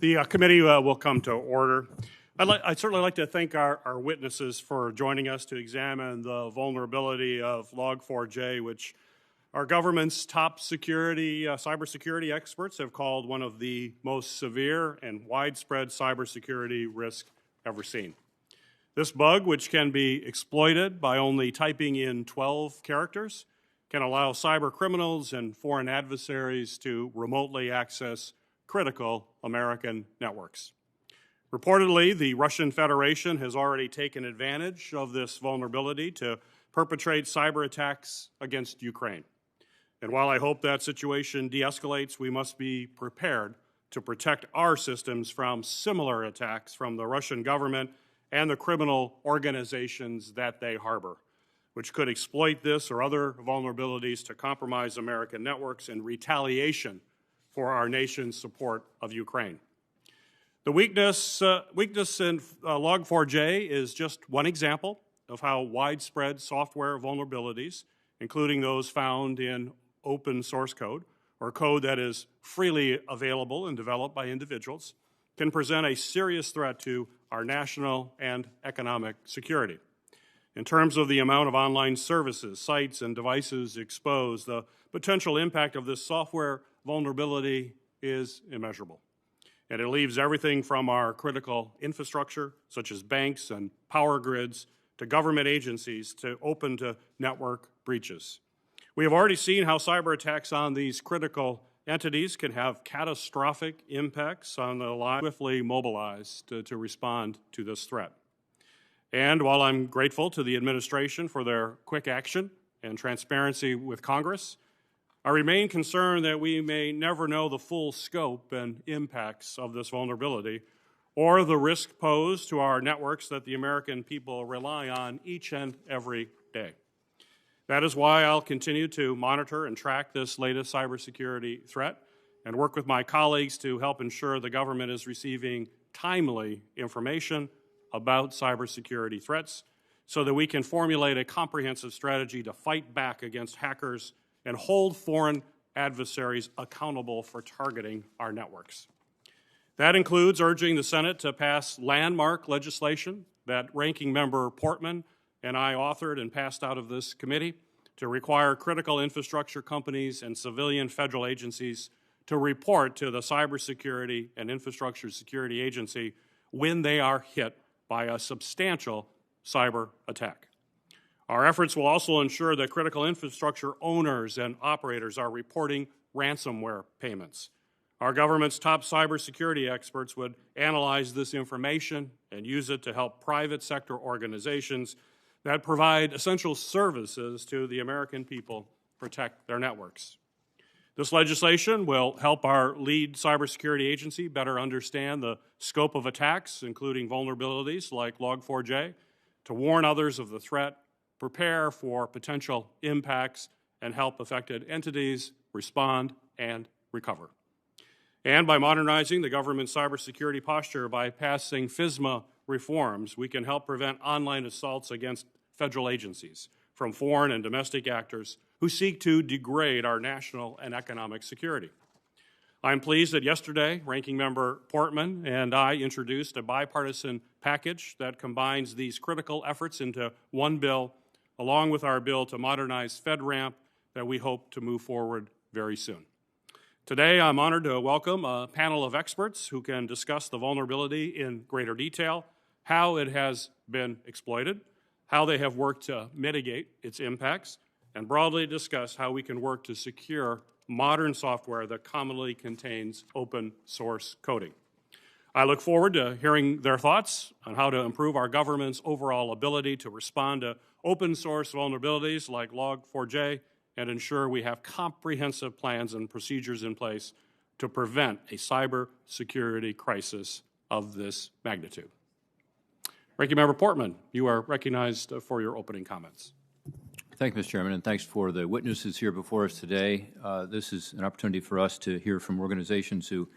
The committee will come to order. I'd certainly like to thank our witnesses for joining us to examine the vulnerability of Log4J, which our government's top cybersecurity experts have called one of the most severe and widespread cybersecurity risks ever seen. This bug, which can be exploited by only typing in 12 characters, can allow cyber criminals and foreign adversaries to remotely access critical American networks. Reportedly, the Russian Federation has already taken advantage of this vulnerability to perpetrate cyber attacks against Ukraine. And while I hope that situation de-escalates, we must be prepared to protect our systems from similar attacks from the Russian government and the criminal organizations that they harbor, which could exploit this or other vulnerabilities to compromise American networks in retaliation for our nation's support of Ukraine. The weakness in Log4J is just one example of how widespread software vulnerabilities, including those found in open source code or code that is freely available and developed by individuals, can present a serious threat to our national and economic security. In terms of the amount of online services, sites, and devices exposed, the potential impact of this software vulnerability is immeasurable. And it leaves everything from our critical infrastructure, such as banks and power grids, to government agencies, to open to network breaches. We have already seen how cyber attacks on these critical entities can have catastrophic impacts on the lives swiftly mobilized to respond to this threat. And while I'm grateful to the administration for their quick action and transparency with Congress, I remain concerned that we may never know the full scope and impacts of this vulnerability or the risk posed to our networks that the American people rely on each and every day. That is why I'll continue to monitor and track this latest cybersecurity threat and work with my colleagues to help ensure the government is receiving timely information about cybersecurity threats so that we can formulate a comprehensive strategy to fight back against hackers and hold foreign adversaries accountable for targeting our networks. That includes urging the Senate to pass landmark legislation that Ranking Member Portman and I authored and passed out of this committee to require critical infrastructure companies and civilian federal agencies to report to the Cybersecurity and Infrastructure Security Agency when they are hit by a substantial cyber attack. Our efforts will also ensure that critical infrastructure owners and operators are reporting ransomware payments. Our government's top cybersecurity experts would analyze this information and use it to help private sector organizations that provide essential services to the American people protect their networks. This legislation will help our lead cybersecurity agency better understand the scope of attacks, including vulnerabilities like Log4j, to warn others of the threat, prepare for potential impacts, and help affected entities respond and recover. And by modernizing the government's cybersecurity posture by passing FISMA reforms, we can help prevent online assaults against federal agencies from foreign and domestic actors who seek to degrade our national and economic security. I'm pleased that yesterday, Ranking Member Portman and I introduced a bipartisan package that combines these critical efforts into one bill, along with our bill to modernize FedRAMP that we hope to move forward very soon. Today, I'm honored to welcome a panel of experts who can discuss the vulnerability in greater detail, how it has been exploited, how they have worked to mitigate its impacts, and broadly discuss how we can work to secure modern software that commonly contains open source coding. I look forward to hearing their thoughts on how to improve our government's overall ability to respond to open source vulnerabilities like Log4j and ensure we have comprehensive plans and procedures in place to prevent a cyber security crisis of this magnitude. Ranking Member Portman, you are recognized for your opening comments. Thank you, Mr. Chairman, and thanks for the witnesses here before us today. This is an opportunity for us to hear from organizations who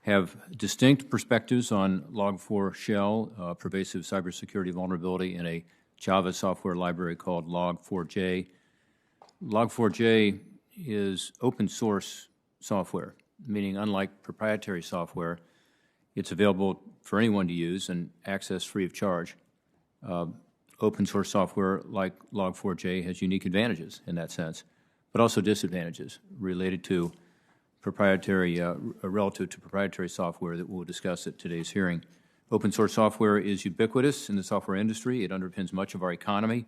have distinct perspectives on Log4Shell, pervasive cybersecurity vulnerability in a Java software library called Log4j. Log4j is open source software, meaning unlike proprietary software, It's available for anyone to use and access free of charge. Open source software like Log4j has unique advantages in that sense, but also disadvantages related to proprietary, relative to proprietary software that we'll discuss at today's hearing. Open source software is ubiquitous in the software industry. It underpins much of our economy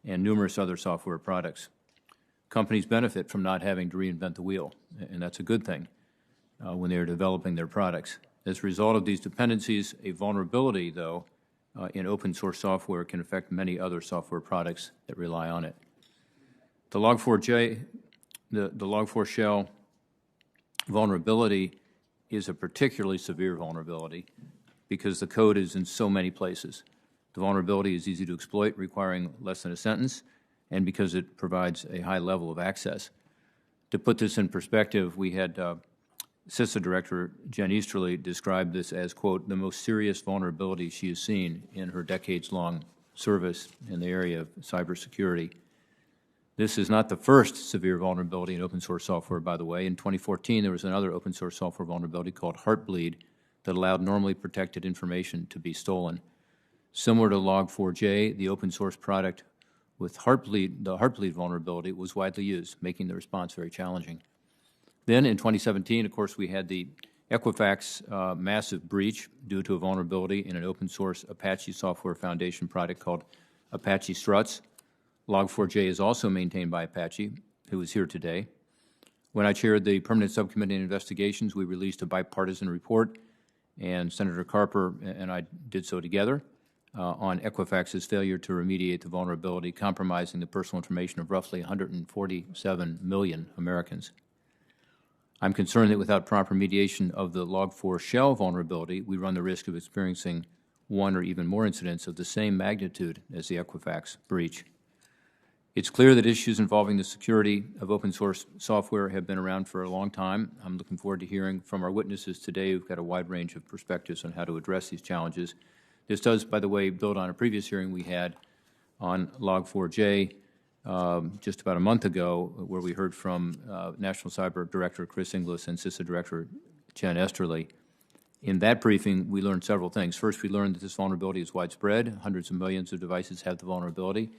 and numerous other software products. Companies benefit from not having to reinvent the wheel, and that's a good thing when they are developing their products. As a result of these dependencies, a vulnerability, though, in open source software can affect many other software products that rely on it. The Log4j, the Log4Shell vulnerability is a particularly severe vulnerability because the code is in so many places. The vulnerability is easy to exploit, requiring less than a sentence, and because it provides a high level of access. To put this in perspective, we had CISA Director Jen Easterly described this as, quote, the most serious vulnerability she has seen in her decades-long service in the area of cybersecurity. This is not the first severe vulnerability in open source software, by the way. In 2014, there was another open source software vulnerability called Heartbleed that allowed normally protected information to be stolen. Similar to Log4j, the open source product with Heartbleed, the Heartbleed vulnerability was widely used, making the response very challenging. Then in 2017, of course, we had the Equifax massive breach due to a vulnerability in an open source Apache software foundation product called Apache Struts. Log4j is also maintained by Apache, who is here today. When I chaired the Permanent Subcommittee on Investigations, we released a bipartisan report, and Senator Carper and I did so together on Equifax's failure to remediate the vulnerability, compromising the personal information of roughly 147 million Americans. I'm concerned that without proper remediation of the Log4Shell vulnerability, we run the risk of experiencing one or even more incidents of the same magnitude as the Equifax breach. It's clear that issues involving the security of open source software have been around for a long time. I'm looking forward to hearing from our witnesses today who've got a wide range of perspectives on how to address these challenges. This does, by the way, build on a previous hearing we had on Log4j just about a month ago, where we heard from National Cyber Director Chris Inglis and CISA Director Jen Easterly. In that briefing, we learned several things. First, we learned that this vulnerability is widespread. Hundreds of millions of devices have the vulnerability.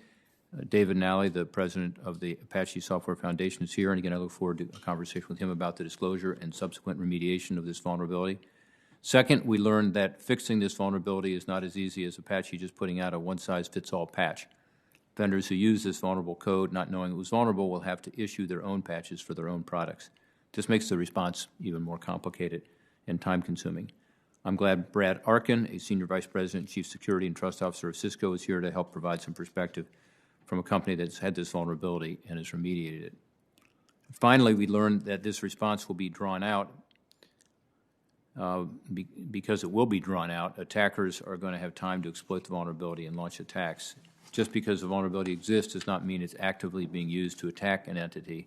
David Nally, the president of the Apache Software Foundation, is here, and again, I look forward to a conversation with him about the disclosure and subsequent remediation of this vulnerability. Second, we learned that fixing this vulnerability is not as easy as Apache just putting out a one-size-fits-all patch. Vendors who use this vulnerable code, not knowing it was vulnerable, will have to issue their own patches for their own products. This makes the response even more complicated and time-consuming. I'm glad Brad Arkham, a Senior Vice President, Chief Security and Trust Officer of Cisco, is here to help provide some perspective from a company that's had this vulnerability and has remediated it. Finally, we learned that this response will be drawn out. Because it will be drawn out, attackers are going to have time to exploit the vulnerability and launch attacks. Just because the vulnerability exists does not mean it's actively being used to attack an entity.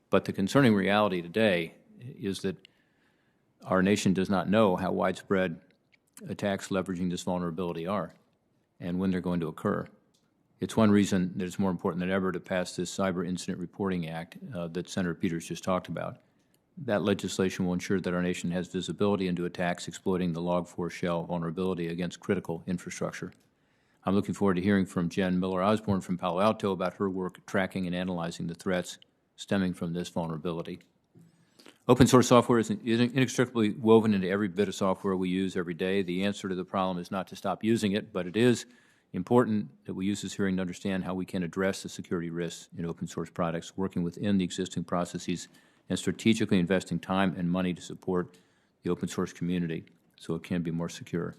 But the concerning reality today is that our nation does not know how widespread attacks leveraging this vulnerability are and when they're going to occur. It's one reason that it's more important than ever to pass this Cyber Incident Reporting Act that Senator Peters just talked about. That legislation will ensure that our nation has visibility into attacks exploiting the Log4Shell vulnerability against critical infrastructure. I'm looking forward to hearing from Jen Miller Osborne from Palo Alto about her work tracking and analyzing the threats stemming from this vulnerability. Open source software is inextricably woven into every bit of software we use every day. The answer to the problem is not to stop using it, but it is important that we use this hearing to understand how we can address the security risks in open source products, working within the existing processes and strategically investing time and money to support the open source community so it can be more secure.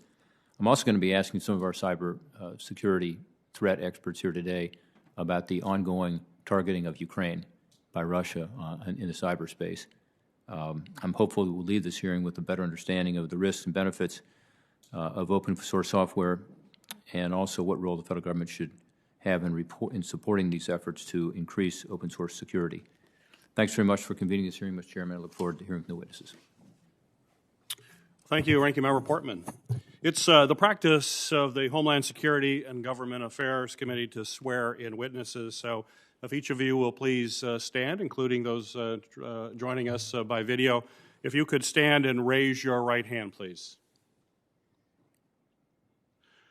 I'm also going to be asking some of our cyber security threat experts here today about the ongoing targeting of Ukraine by Russia in the cyberspace. I'm hopeful that we'll leave this hearing with a better understanding of the risks and benefits of open source software, and also what role the federal government should have in supporting these efforts to increase open source security. Thanks very much for convening this hearing, Mr. Chairman. I look forward to hearing from the witnesses. Thank you, Ranking Member Portman. It's the practice of the Homeland Security and Government Affairs Committee to swear in witnesses. So if each of you will please stand, including those joining us by video. If you could stand and raise your right hand, please.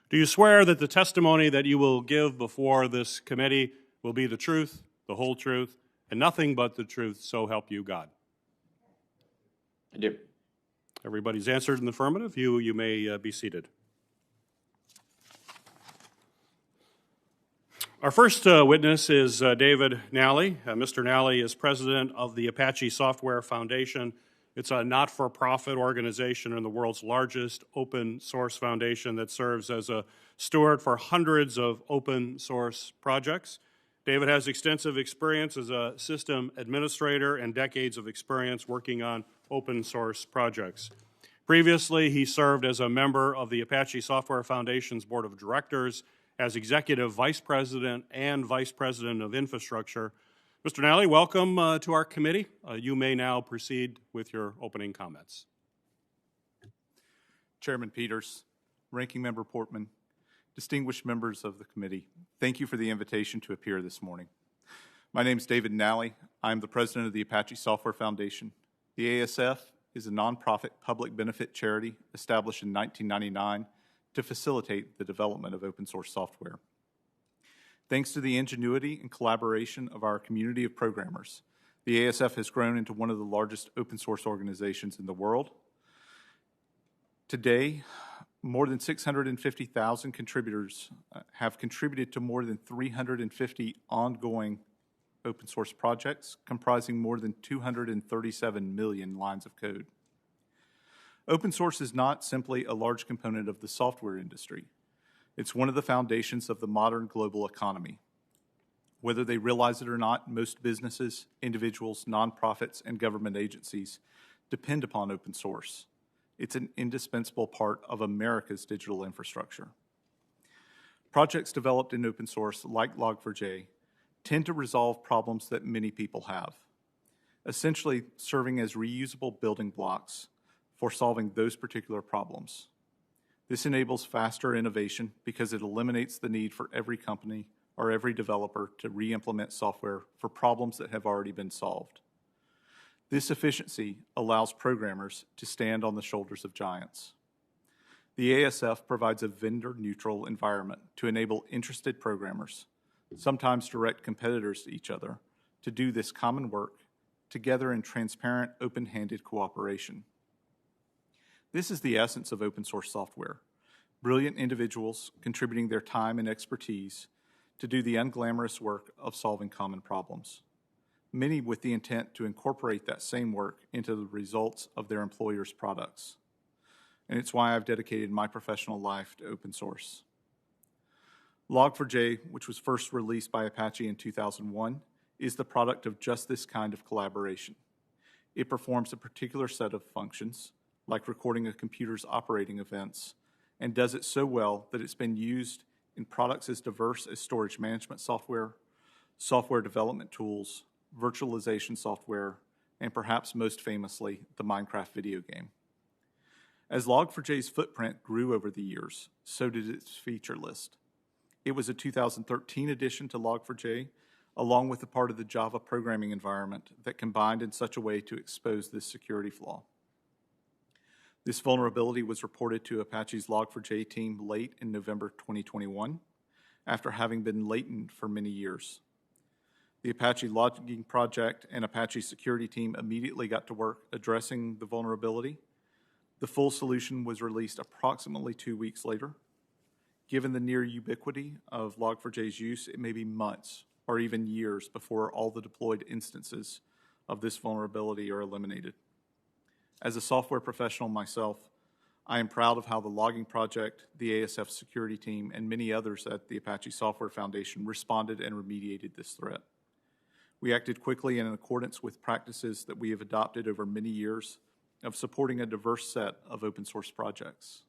Do you swear that the testimony that you will give before this committee will be the truth, the whole truth, and nothing but the truth, so help you God? I do. Everybody's answered in the affirmative. You may be seated. Our first witness is David Nally. Mr. Nally is president of the Apache Software Foundation. It's a not-for-profit organization and the world's largest open source foundation that serves as a steward for hundreds of open source projects. David has extensive experience as a system administrator and decades of experience working on open source projects. Previously, he served as a member of the Apache Software Foundation's Board of Directors as Executive Vice President and Vice President of Infrastructure. Mr. Nally, welcome to our committee. You may now proceed with your opening comments. Chairman Peters, Ranking Member Portman, distinguished members of the committee, thank you for the invitation to appear this morning. My name is David Nally. I'm the president of the Apache Software Foundation. The ASF is a nonprofit public benefit charity established in 1999 to facilitate the development of open source software. Thanks to the ingenuity and collaboration of our community of programmers, the ASF has grown into one of the largest open source organizations in the world. Today, more than 650,000 contributors have contributed to more than 350 ongoing open source projects comprising more than 237 million lines of code. Open source is not simply a large component of the software industry. It's one of the foundations of the modern global economy. Whether they realize it or not, most businesses, individuals, nonprofits, and government agencies depend upon open source. It's an indispensable part of America's digital infrastructure. Projects developed in open source, like Log4J, tend to resolve problems that many people have, essentially serving as reusable building blocks for solving those particular problems. This enables faster innovation because it eliminates the need for every company or every developer to re-implement software for problems that have already been solved. This efficiency allows programmers to stand on the shoulders of giants. The ASF provides a vendor-neutral environment to enable interested programmers, sometimes direct competitors to each other, to do this common work together in transparent, open-handed cooperation. This is the essence of open source software. Brilliant individuals contributing their time and expertise to do the unglamorous work of solving common problems, many with the intent to incorporate that same work into the results of their employers' products. And it's why I've dedicated my professional life to open source. Log4j, which was first released by Apache in 2001, is the product of just this kind of collaboration. It performs a particular set of functions, like recording a computer's operating events, and does it so well that it's been used in products as diverse as storage management software, software development tools, virtualization software, and perhaps most famously, the Minecraft video game. As Log4j's footprint grew over the years, so did its feature list. It was a 2013 addition to Log4j, along with a part of the Java programming environment that combined in such a way to expose this security flaw. This vulnerability was reported to Apache's Log4j team late in November 2021, after having been latent for many years. The Apache logging project and Apache security team immediately got to work addressing the vulnerability. The full solution was released approximately 2 weeks later. Given the near ubiquity of Log4j's use, it may be months or even years before all the deployed instances of this vulnerability are eliminated. As a software professional myself, I am proud of how the logging project, the ASF security team, and many others at the Apache Software Foundation responded and remediated this threat. We acted quickly and in accordance with practices that we have adopted over many years of supporting a diverse set of open source projects.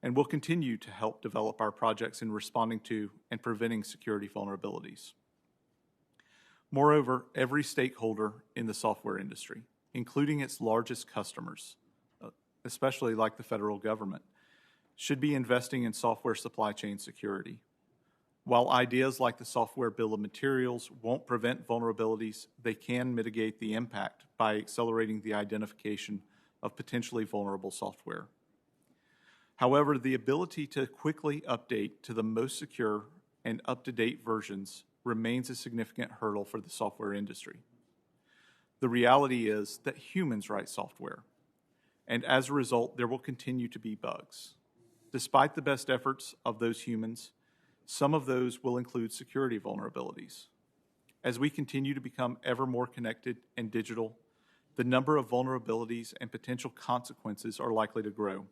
And we'll continue to help develop our projects in responding to and preventing security vulnerabilities. Moreover, every stakeholder in the software industry, including its largest customers, especially like the federal government, should be investing in software supply chain security. While ideas like the software bill of materials won't prevent vulnerabilities, they can mitigate the impact by accelerating the identification of potentially vulnerable software. However, the ability to quickly update to the most secure and up-to-date versions remains a significant hurdle for the software industry. The reality is that humans write software, and as a result, there will continue to be bugs. Despite the best efforts of those humans, some of those will include security vulnerabilities. As we continue to become ever more connected and digital, the number of vulnerabilities and potential consequences are likely to grow.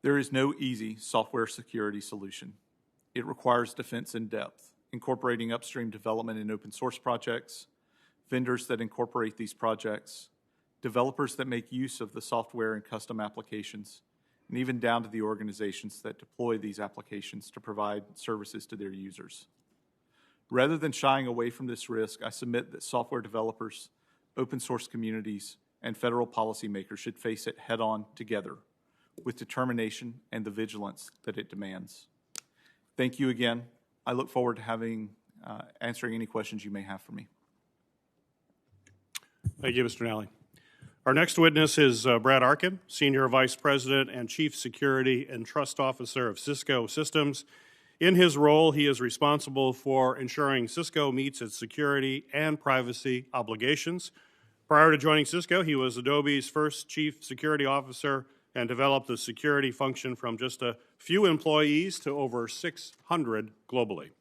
There is no easy software security solution. It requires defense in depth, incorporating upstream development in open source projects, vendors that incorporate these projects, developers that make use of the software and custom applications, and even down to the organizations that deploy these applications to provide services to their users. Rather than shying away from this risk, I submit that software developers, open source communities, and federal policymakers should face it head-on together with determination and the vigilance that it demands. Thank you again. I look forward to answering any questions you may have for me. Thank you, Mr. Nally. Our next witness is Brad Arkham, Senior Vice President and Chief Security and Trust Officer of Cisco Systems. In his role, he is responsible for ensuring Cisco meets its security and privacy obligations. Prior to joining Cisco, he was Adobe's first Chief Security Officer and developed the security function from just a few employees to over 600 globally.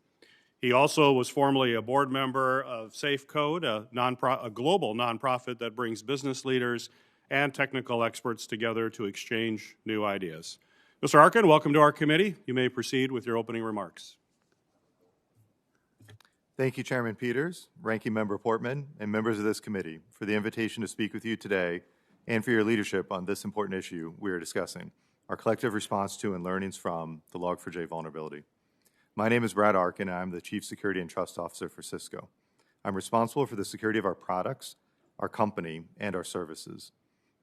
He also was formerly a board member of Safe Code, a global nonprofit that brings business leaders and technical experts together to exchange new ideas. Mr. Arkin, welcome to our committee. You may proceed with your opening remarks. Thank you, Chairman Peters, Ranking Member Portman, and members of this committee for the invitation to speak with you today and for your leadership on this important issue we are discussing, our collective response to and learnings from the Log4J vulnerability. My name is Brad Arkin, and I'm the Chief Security and Trust Officer for Cisco. I'm responsible for the security of our products, our company, and our services.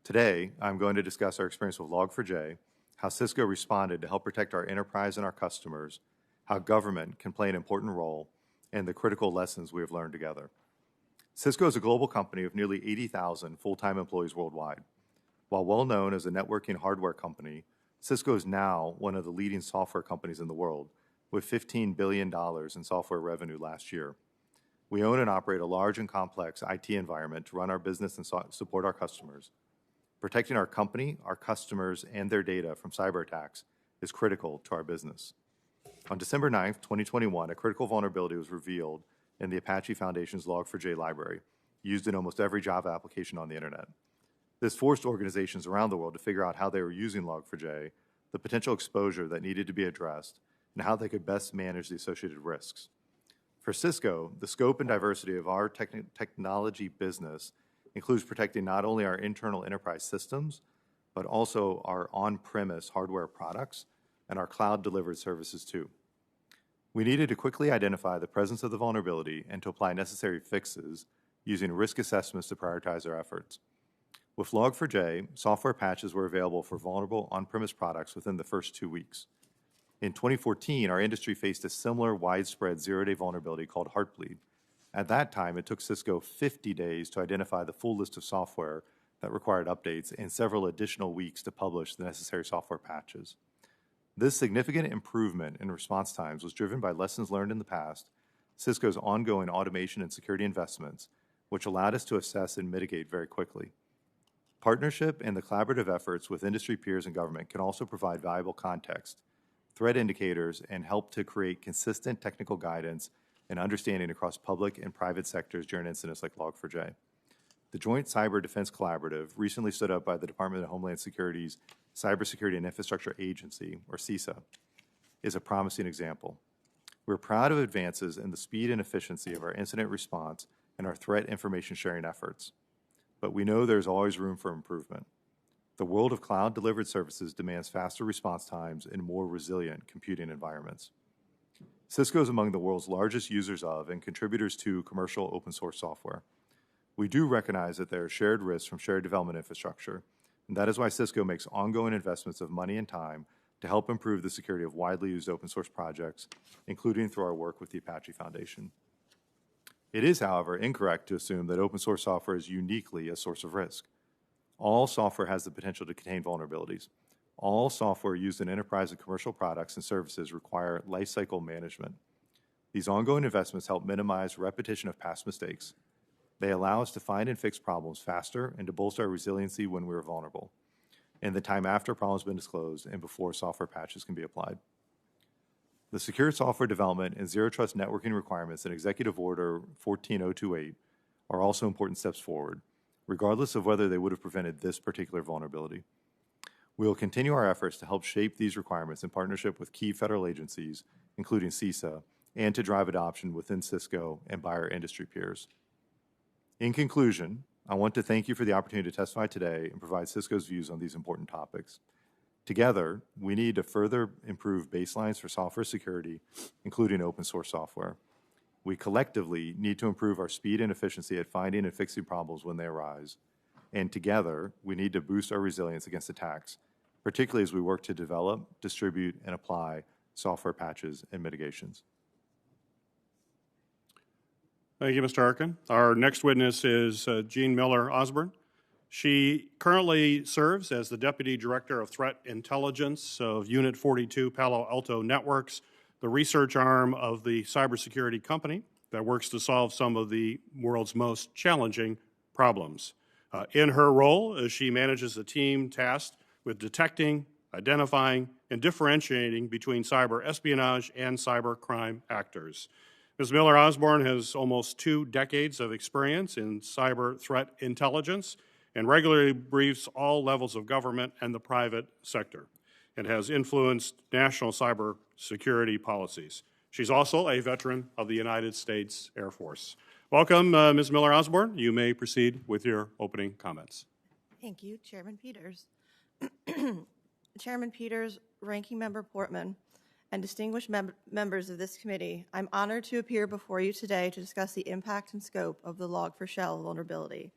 Today, I'm going to discuss our experience with Log4J, how Cisco responded to help protect our enterprise and our customers, how government can play an important role, and the critical lessons we have learned together. Cisco is a global company of nearly 80,000 full-time employees worldwide. While well known as a networking hardware company, Cisco is now one of the leading software companies in the world, with $15 billion in software revenue last year. We own and operate a large and complex IT environment to run our business and support our customers. Protecting our company, our customers, and their data from cyber attacks is critical to our business. On December 9th, 2021, a critical vulnerability was revealed in the Apache Foundation's Log4J library, used in almost every Java application on the internet. This forced organizations around the world to figure out how they were using Log4J, the potential exposure that needed to be addressed, and how they could best manage the associated risks. For Cisco, the scope and diversity of our technology business includes protecting not only our internal enterprise systems, but also our on-premise hardware products and our cloud-delivered services too. We needed to quickly identify the presence of the vulnerability and to apply necessary fixes using risk assessments to prioritize our efforts. With Log4j, software patches were available for vulnerable on-premise products within the first 2 weeks. In 2014, our industry faced a similar widespread zero-day vulnerability called Heartbleed. At that time, it took Cisco 50 days to identify the full list of software that required updates and several additional weeks to publish the necessary software patches. This significant improvement in response times was driven by lessons learned in the past, Cisco's ongoing automation and security investments, which allowed us to assess and mitigate very quickly. Partnership and the collaborative efforts with industry peers and government can also provide valuable context, threat indicators, and help to create consistent technical guidance and understanding across public and private sectors during incidents like Log4j. The Joint Cyber Defense Collaborative, recently stood up by the Department of Homeland Security's Cybersecurity and Infrastructure Agency, or CISA, is a promising example. We're proud of advances in the speed and efficiency of our incident response and our threat information sharing efforts, but we know there's always room for improvement. The world of cloud-delivered services demands faster response times and more resilient computing environments. Cisco is among the world's largest users of and contributors to commercial open source software. We do recognize that there are shared risks from shared development infrastructure, and that is why Cisco makes ongoing investments of money and time to help improve the security of widely used open source projects, including through our work with the Apache Foundation. It is, however, incorrect to assume that open source software is uniquely a source of risk. All software has the potential to contain vulnerabilities. All software used in enterprise and commercial products and services require lifecycle management. These ongoing investments help minimize repetition of past mistakes. They allow us to find and fix problems faster and to bolster our resiliency when we are vulnerable, and the time after a problem has been disclosed and before software patches can be applied. The secure software development and zero trust networking requirements in Executive Order 14028 are also important steps forward, regardless of whether they would have prevented this particular vulnerability. We will continue our efforts to help shape these requirements in partnership with key federal agencies, including CISA, and to drive adoption within Cisco and by our industry peers. In conclusion, I want to thank you for the opportunity to testify today and provide Cisco's views on these important topics. Together, we need to further improve baselines for software security, including open source software. We collectively need to improve our speed and efficiency at finding and fixing problems when they arise. And together, we need to boost our resilience against attacks, particularly as we work to develop, distribute, and apply software patches and mitigations. Thank you, Mr. Arkham. Our next witness is Jean Miller Osborne. She currently serves as the Deputy Director of Threat Intelligence of Unit 42 Palo Alto Networks, the research arm of the cybersecurity company that works to solve some of the world's most challenging problems. In her role, she manages a team tasked with detecting, identifying, and differentiating between cyber espionage and cyber crime actors. Ms. Miller Osborne has almost 2 decades of experience in cyber threat intelligence and regularly briefs all levels of government and the private sector, and has influenced national cyber security policies. She's also a veteran of the United States Air Force. Welcome, Ms. Miller Osborne. You may proceed with your opening comments. Thank you, Chairman Peters. Chairman Peters, Ranking Member Portman, and distinguished members of this committee, I'm honored to appear before you today to discuss the impact and scope of the Log4Shell vulnerability.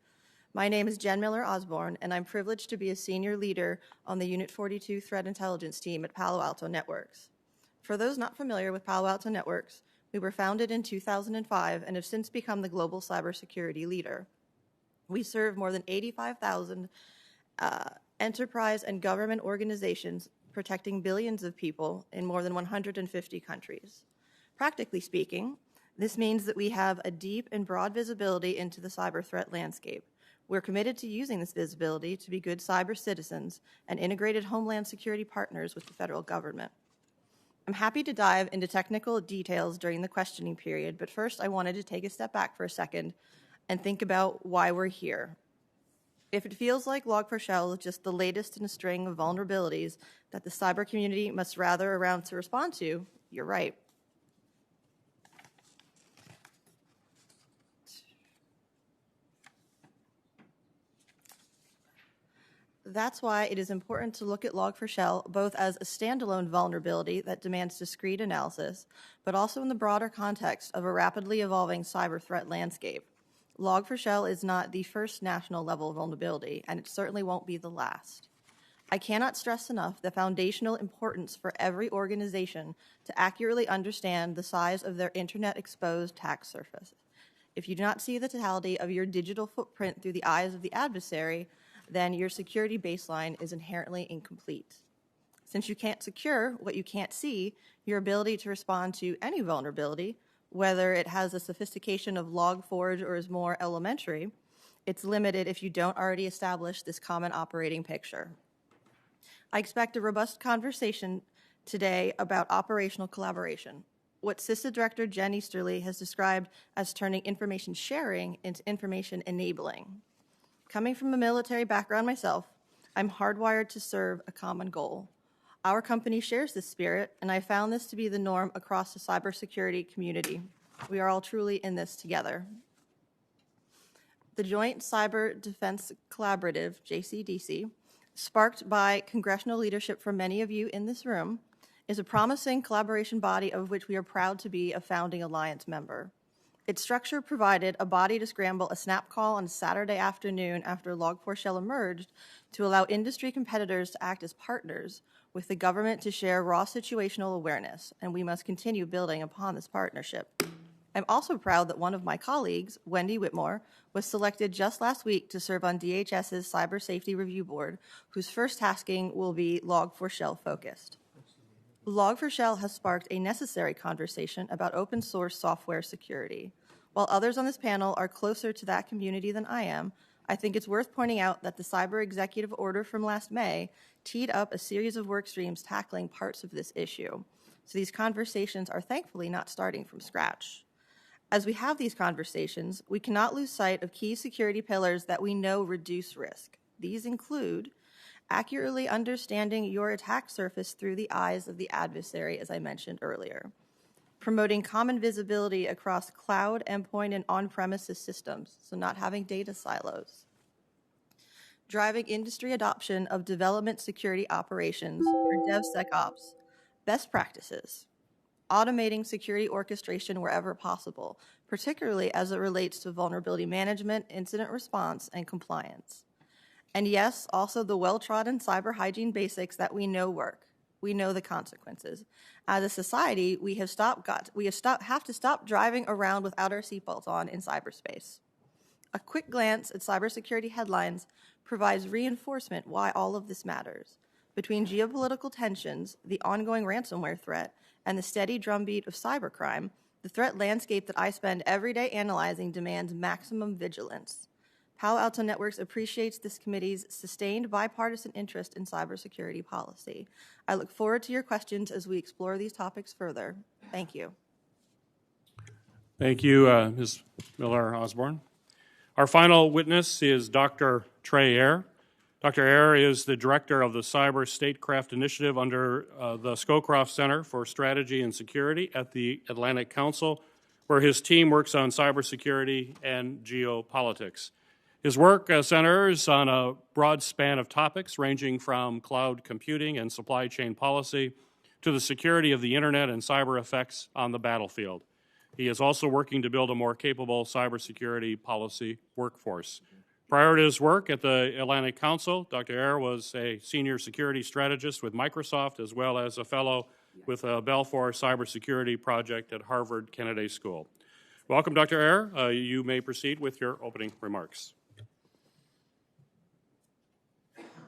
My name is Jen Miller Osborne, and I'm privileged to be a senior leader on the Unit 42 Threat Intelligence team at Palo Alto Networks. For those not familiar with Palo Alto Networks, we were founded in 2005 and have since become the global cybersecurity leader. We serve more than 85,000 enterprise and government organizations protecting billions of people in more than 150 countries. Practically speaking, this means that we have a deep and broad visibility into the cyber threat landscape. We're committed to using this visibility to be good cyber citizens and integrated homeland security partners with the federal government. I'm happy to dive into technical details during the questioning period, but first I wanted to take a step back for a second and think about why we're here. If it feels like Log4Shell is just the latest in a string of vulnerabilities that the cyber community must rally around to respond to, you're right. That's why it is important to look at Log4Shell both as a standalone vulnerability that demands discrete analysis, but also in the broader context of a rapidly evolving cyber threat landscape. Log4Shell is not the first national level vulnerability, and it certainly won't be the last. I cannot stress enough the foundational importance for every organization to accurately understand the size of their internet-exposed attack surface. If you do not see the totality of your digital footprint through the eyes of the adversary, then your security baseline is inherently incomplete. Since you can't secure what you can't see, your ability to respond to any vulnerability, whether it has the sophistication of Log4j or is more elementary, it's limited if you don't already establish this common operating picture. I expect a robust conversation today about operational collaboration, what CISA Director Jen Easterly has described as turning information sharing into information enabling. Coming from a military background myself, I'm hardwired to serve a common goal. Our company shares this spirit, and I found this to be the norm across the cybersecurity community. We are all truly in this together. The Joint Cyber Defense Collaborative, JCDC, sparked by congressional leadership from many of you in this room, is a promising collaboration body of which we are proud to be a founding alliance member. Its structure provided a body to scramble a snap call on a Saturday afternoon after Log4Shell emerged to allow industry competitors to act as partners with the government to share raw situational awareness, and we must continue building upon this partnership. I'm also proud that one of my colleagues, Wendy Whitmore, was selected just last week to serve on DHS's Cyber Safety Review Board, whose first tasking will be Log4Shell focused. Log4Shell has sparked a necessary conversation about open source software security. While others on this panel are closer to that community than I am, I think it's worth pointing out that the Cyber Executive Order from last May teed up a series of work streams tackling parts of this issue. So these conversations are thankfully not starting from scratch. As we have these conversations, we cannot lose sight of key security pillars that we know reduce risk. These include accurately understanding your attack surface through the eyes of the adversary, as I mentioned earlier, promoting common visibility across cloud, endpoint, and on-premises systems, so not having data silos, driving industry adoption of development security operations, or DevSecOps, best practices, automating security orchestration wherever possible, particularly as it relates to vulnerability management, incident response, and compliance. And yes, also the well-trodden cyber hygiene basics that we know work. We know the consequences. As a society, we have to stop driving around without our seatbelts on in cyberspace. A quick glance at cybersecurity headlines provides reinforcement why all of this matters. Between geopolitical tensions, the ongoing ransomware threat, and the steady drumbeat of cybercrime, the threat landscape that I spend every day analyzing demands maximum vigilance. Palo Alto Networks appreciates this committee's sustained bipartisan interest in cybersecurity policy. I look forward to your questions as we explore these topics further. Thank you. Thank you, Ms. Miller-Osborne. Our final witness is Dr. Treyare. Dr. Treyare is the director of the Cyber Statecraft Initiative under the Scowcroft Center for Strategy and Security at the Atlantic Council, where his team works on cybersecurity and geopolitics. His work centers on a broad span of topics ranging from cloud computing and supply chain policy to the security of the internet and cyber effects on the battlefield. He is also working to build a more capable cybersecurity policy workforce. Prior to his work at the Atlantic Council, Dr. Treyare was a senior security strategist with Microsoft, as well as a fellow with a Balfour cybersecurity project at Harvard Kennedy School. Welcome, Dr. Treyare. You may proceed with your opening remarks.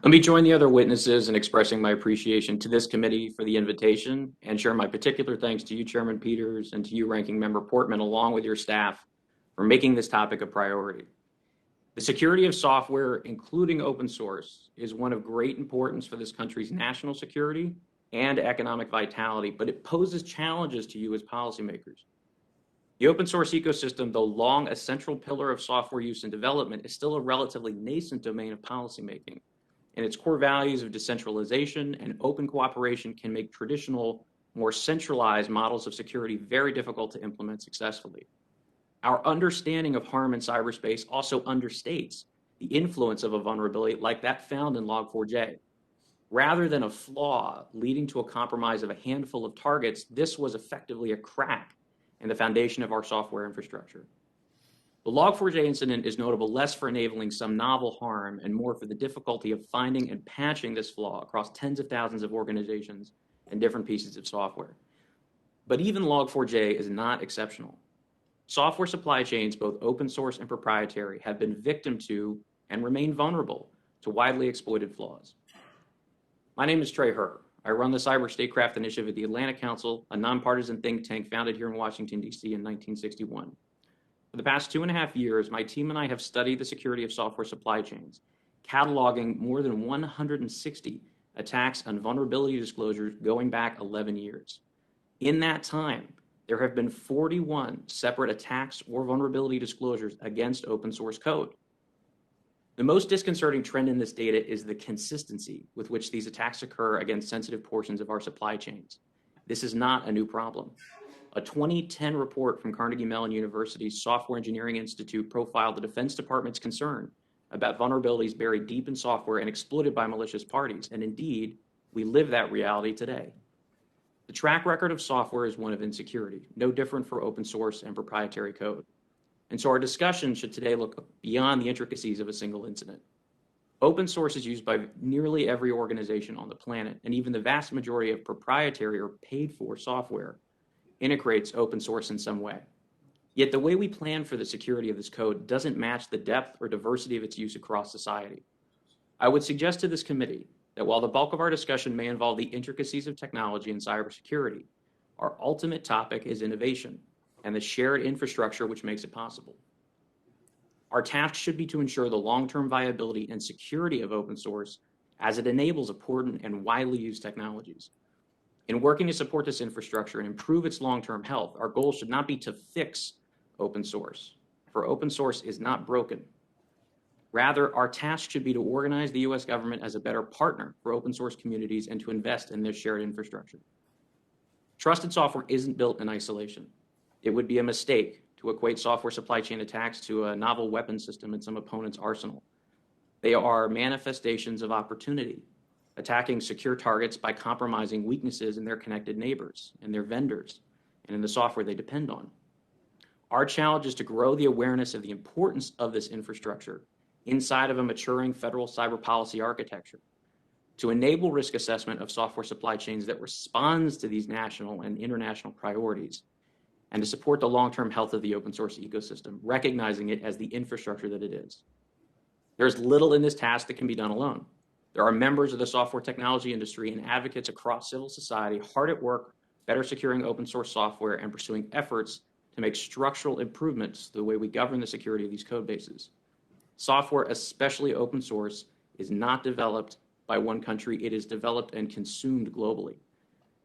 Let me join the other witnesses in expressing my appreciation to this committee for the invitation and share my particular thanks to you, Chairman Peters, and to you, Ranking Member Portman, along with your staff, for making this topic a priority. The security of software, including open source, is one of great importance for this country's national security and economic vitality, but it poses challenges to you as policymakers. The open source ecosystem, though long a central pillar of software use and development, is still a relatively nascent domain of policymaking. And its core values of decentralization and open cooperation can make traditional, more centralized models of security very difficult to implement successfully. Our understanding of harm in cyberspace also understates the influence of a vulnerability like that found in Log4j. Rather than a flaw leading to a compromise of a handful of targets, this was effectively a crack in the foundation of our software infrastructure. The Log4j incident is notable less for enabling some novel harm and more for the difficulty of finding and patching this flaw across tens of thousands of organizations and different pieces of software. But even Log4j is not exceptional. Software supply chains, both open source and proprietary, have been victim to and remain vulnerable to widely exploited flaws. My name is Treyare. I run the Cyber Statecraft Initiative at the Atlantic Council, a nonpartisan think tank founded here in Washington, D.C. in 1961. For the past 2.5 years, my team and I have studied the security of software supply chains, cataloging more than 160 attacks and vulnerability disclosures going back 11 years. In that time, there have been 41 separate attacks or vulnerability disclosures against open source code. The most disconcerting trend in this data is the consistency with which these attacks occur against sensitive portions of our supply chains. This is not a new problem. A 2010 report from Carnegie Mellon University's Software Engineering Institute profiled the Defense Department's concern about vulnerabilities buried deep in software and exploited by malicious parties. And indeed, we live that reality today. The track record of software is one of insecurity, no different for open source and proprietary code. And so our discussion should today look beyond the intricacies of a single incident. Open source is used by nearly every organization on the planet, and even the vast majority of proprietary or paid-for software integrates open source in some way. Yet the way we plan for the security of this code doesn't match the depth or diversity of its use across society. I would suggest to this committee that while the bulk of our discussion may involve the intricacies of technology and cybersecurity, our ultimate topic is innovation and the shared infrastructure which makes it possible. Our task should be to ensure the long-term viability and security of open source as it enables important and widely used technologies. In working to support this infrastructure and improve its long-term health, our goal should not be to fix open source, for open source is not broken. Rather, our task should be to organize the U.S. government as a better partner for open source communities and to invest in this shared infrastructure. Trusted software isn't built in isolation. It would be a mistake to equate software supply chain attacks to a novel weapon system in some opponent's arsenal. They are manifestations of opportunity, attacking secure targets by compromising weaknesses in their connected neighbors, in their vendors, and in the software they depend on. Our challenge is to grow the awareness of the importance of this infrastructure inside of a maturing federal cyber policy architecture, to enable risk assessment of software supply chains that responds to these national and international priorities, and to support the long-term health of the open source ecosystem, recognizing it as the infrastructure that it is. There's little in this task that can be done alone. There are members of the software technology industry and advocates across civil society hard at work, better securing open source software and pursuing efforts to make structural improvements to the way we govern the security of these code bases. Software, especially open source, is not developed by one country. It is developed and consumed globally.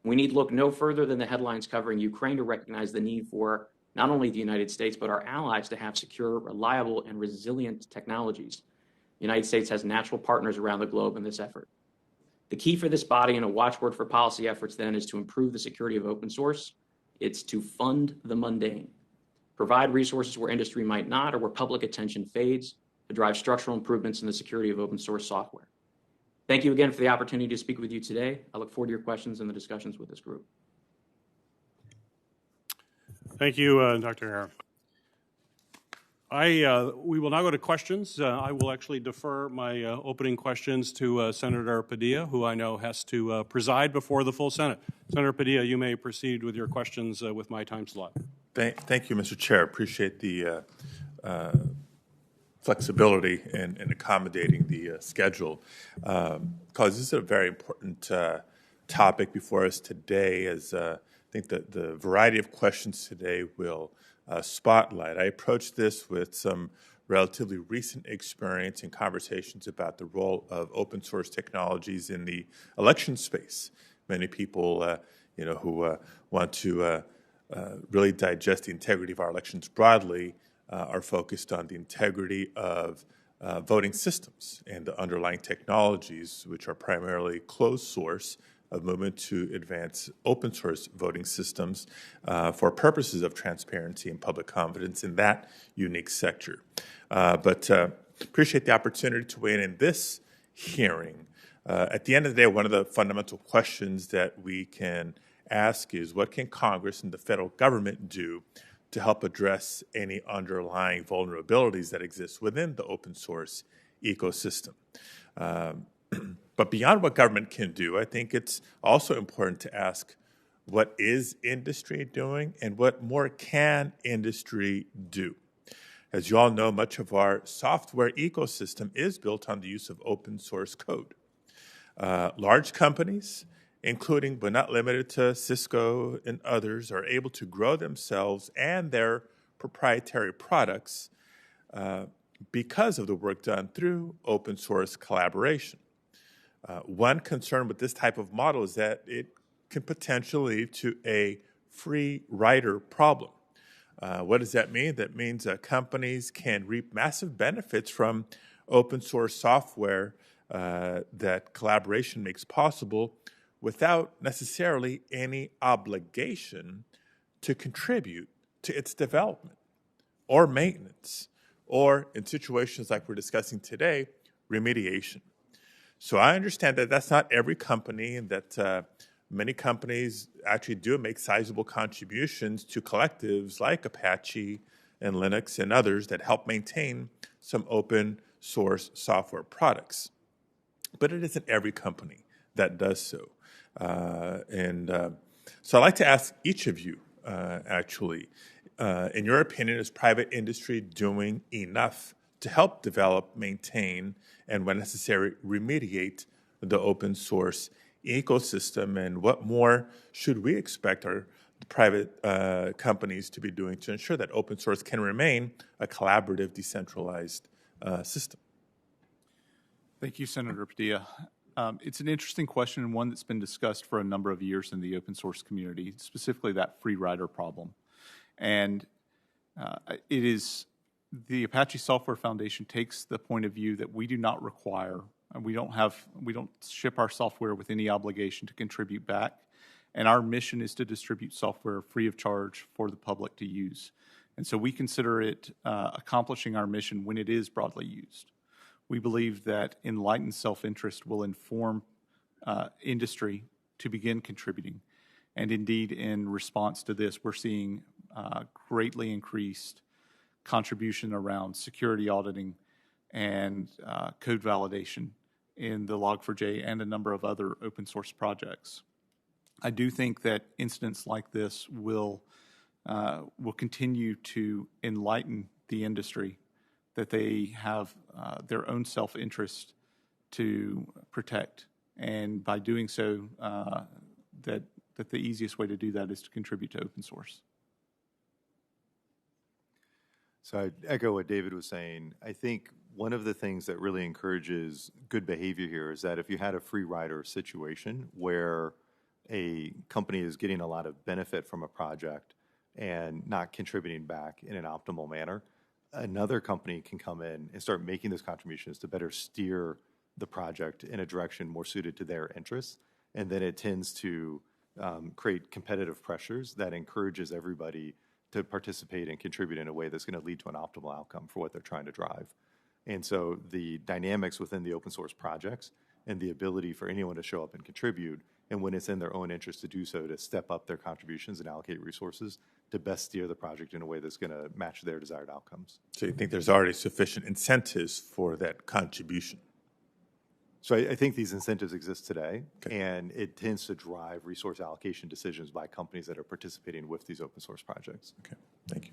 We need look no further than the headlines covering Ukraine to recognize the need for not only the United States, but our allies to have secure, reliable, and resilient technologies. The United States has natural partners around the globe in this effort. The key for this body and a watchword for policy efforts then is to improve the security of open source. It's to fund the mundane, provide resources where industry might not or where public attention fades, to drive structural improvements in the security of open source software. Thank you again for the opportunity to speak with you today. I look forward to your questions and the discussions with this group. Thank you, Dr. Hare. We will now go to questions. I will actually defer my opening questions to Senator Padilla, who I know has to preside before the full Senate. Senator Padilla, you may proceed with your questions with my time slot. Thank you, Mr. Chair. Appreciate the flexibility and accommodating the schedule, because this is a very important topic before us today, as I think that the variety of questions today will spotlight. I approached this with some relatively recent experience and conversations about the role of open source technologies in the election space. Many people, who want to really digest the integrity of our elections broadly are focused on the integrity of voting systems and the underlying technologies, which are primarily closed source, of movement to advance open source voting systems for purposes of transparency and public confidence in that unique sector. But appreciate the opportunity to weigh in this hearing. At the end of the day, one of the fundamental questions that we can ask is, what can Congress and the federal government do to help address any underlying vulnerabilities that exist within the open source ecosystem? But beyond what government can do, I think it's also important to ask, what is industry doing and what more can industry do? As you all know, much of our software ecosystem is built on the use of open source code. Large companies, including but not limited to Cisco and others, are able to grow themselves and their proprietary products because of the work done through open source collaboration. One concern with this type of model is that it can potentially lead to a free rider problem. What does that mean? That means companies can reap massive benefits from open source software that collaboration makes possible without necessarily any obligation to contribute to its development or maintenance, or in situations like we're discussing today, remediation. So I understand that that's not every company, and that many companies actually do make sizable contributions to collectives like Apache and Linux and others that help maintain some open source software products. But it isn't every company that does so. So I'd like to ask each of you, in your opinion, is private industry doing enough to help develop, maintain, and when necessary, remediate the open source ecosystem? And what more should we expect our private companies to be doing to ensure that open source can remain a collaborative, decentralized system? Thank you, Senator Padilla. It's an interesting question and one that's been discussed for a number of years in the open source community, specifically that free rider problem. And it is the Apache Software Foundation takes the point of view that we do not require, we don't ship our software with any obligation to contribute back. And our mission is to distribute software free of charge for the public to use. And so we consider it accomplishing our mission when it is broadly used. We believe that enlightened self-interest will inform industry to begin contributing. And indeed, in response to this, we're seeing greatly increased contribution around security auditing and code validation in the Log4j and a number of other open source projects. I do think that incidents like this will continue to enlighten the industry, that they have their own self-interest to protect. And by doing so, that the easiest way to do that is to contribute to open source. So I echo what David was saying. I think one of the things that really encourages good behavior here is that if you had a free rider situation where a company is getting a lot of benefit from a project and not contributing back in an optimal manner, another company can come in and start making those contributions to better steer the project in a direction more suited to their interests. And then it tends to create competitive pressures that encourages everybody to participate and contribute in a way that's going to lead to an optimal outcome for what they're trying to drive. And so the dynamics within the open source projects and the ability for anyone to show up and contribute, and when it's in their own interest to do so, to step up their contributions and allocate resources to best steer the project in a way that's going to match their desired outcomes. So you think there's already sufficient incentives for that contribution? So I think these incentives exist today, okay, and it tends to drive resource allocation decisions by companies that are participating with these open source projects. Okay, thank you.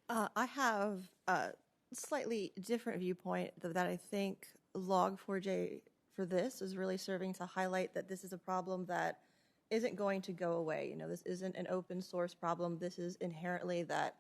I have a slightly different viewpoint that I think Log4j for this is really serving to highlight that this is a problem that isn't going to go away. You know, this isn't an open source problem. This is inherently that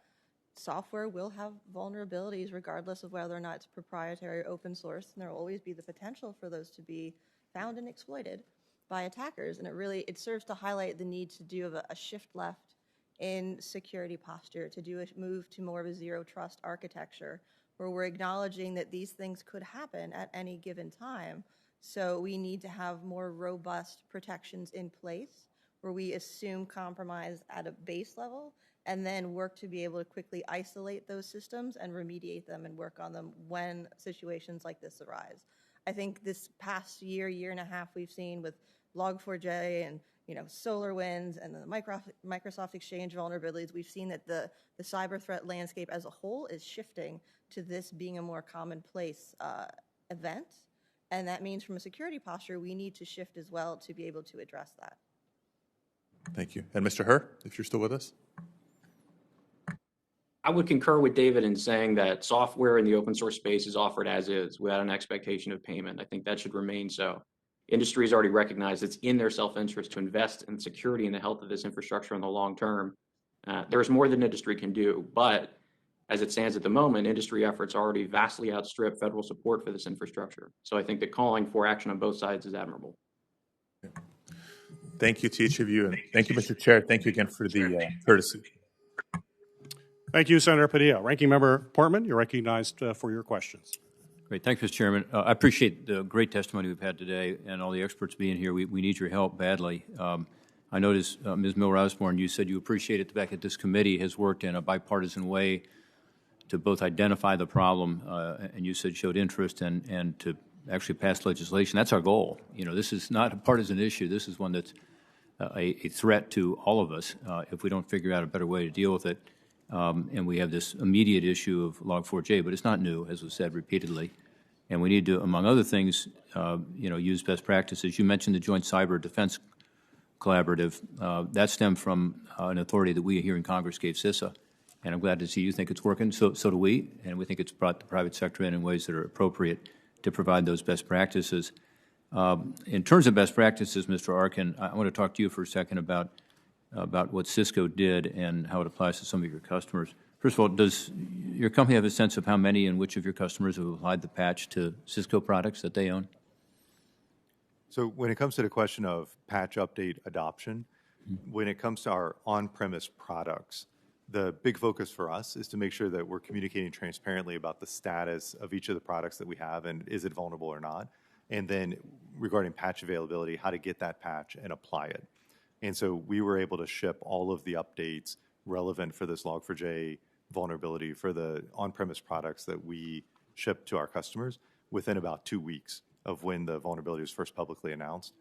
software will have vulnerabilities regardless of whether or not it's proprietary or open source, and there will always be the potential for those to be found and exploited by attackers. And it serves to highlight the need to do a shift left in security posture, to do a move to more of a zero trust architecture, where we're acknowledging that these things could happen at any given time. So we need to have more robust protections in place where we assume compromise at a base level and then work to be able to quickly isolate those systems and remediate them and work on them when situations like this arise. I think this past year and a half we've seen with Log4j and SolarWinds and the Microsoft Exchange vulnerabilities, we've seen that the cyber threat landscape as a whole is shifting to this being a more commonplace event. And that means from a security posture, we need to shift as well to be able to address that. Thank you. And Mr. Herr, if you're still with us. I would concur with David in saying that software in the open source space is offered as is without an expectation of payment. I think that should remain so. Industry has already recognized it's in their self-interest to invest in security and the health of this infrastructure in the long term. There's more than industry can do, but as it stands at the moment, industry efforts already vastly outstrip federal support for this infrastructure. So I think that calling for action on both sides is admirable. Thank you to each of you, and thank you, Mr. Chair. Thank you again for the courtesy. Thank you, Senator Padilla. Ranking Member Portman, you're recognized for your questions. Great. Thanks, Mr. Chairman. I appreciate the great testimony we've had today and all the experts being here. We need your help badly. I noticed, Ms. Miller-Osborne, you said you appreciated the fact that this committee has worked in a bipartisan way to both identify the problem, and you said showed interest, and to actually pass legislation. That's our goal. This is not a partisan issue. This is one that's a threat to all of us if we don't figure out a better way to deal with it. And we have this immediate issue of Log4j, but it's not new, as was said repeatedly. And we need to, among other things, use best practices. You mentioned the Joint Cyber Defense collaborative. That stemmed from an authority that we here in Congress gave CISA, and I'm glad to see you think it's working. So do we, and we think it's brought the private sector in ways that are appropriate to provide those best practices. In terms of best practices, Mr. Arkin, I want to talk to you for a second about what Cisco did and how it applies to some of your customers. First of all, does your company have a sense of how many and which of your customers have applied the patch to Cisco products that they own? So when it comes to the question of patch update adoption, when it comes to our on-premise products, the big focus for us is to make sure that we're communicating transparently about the status of each of the products that we have and is it vulnerable or not. And then regarding patch availability, how to get that patch and apply it. And so we were able to ship all of the updates relevant for this Log4j vulnerability for the on-premise products that we ship to our customers within about 2 weeks of when the vulnerability was first publicly announced.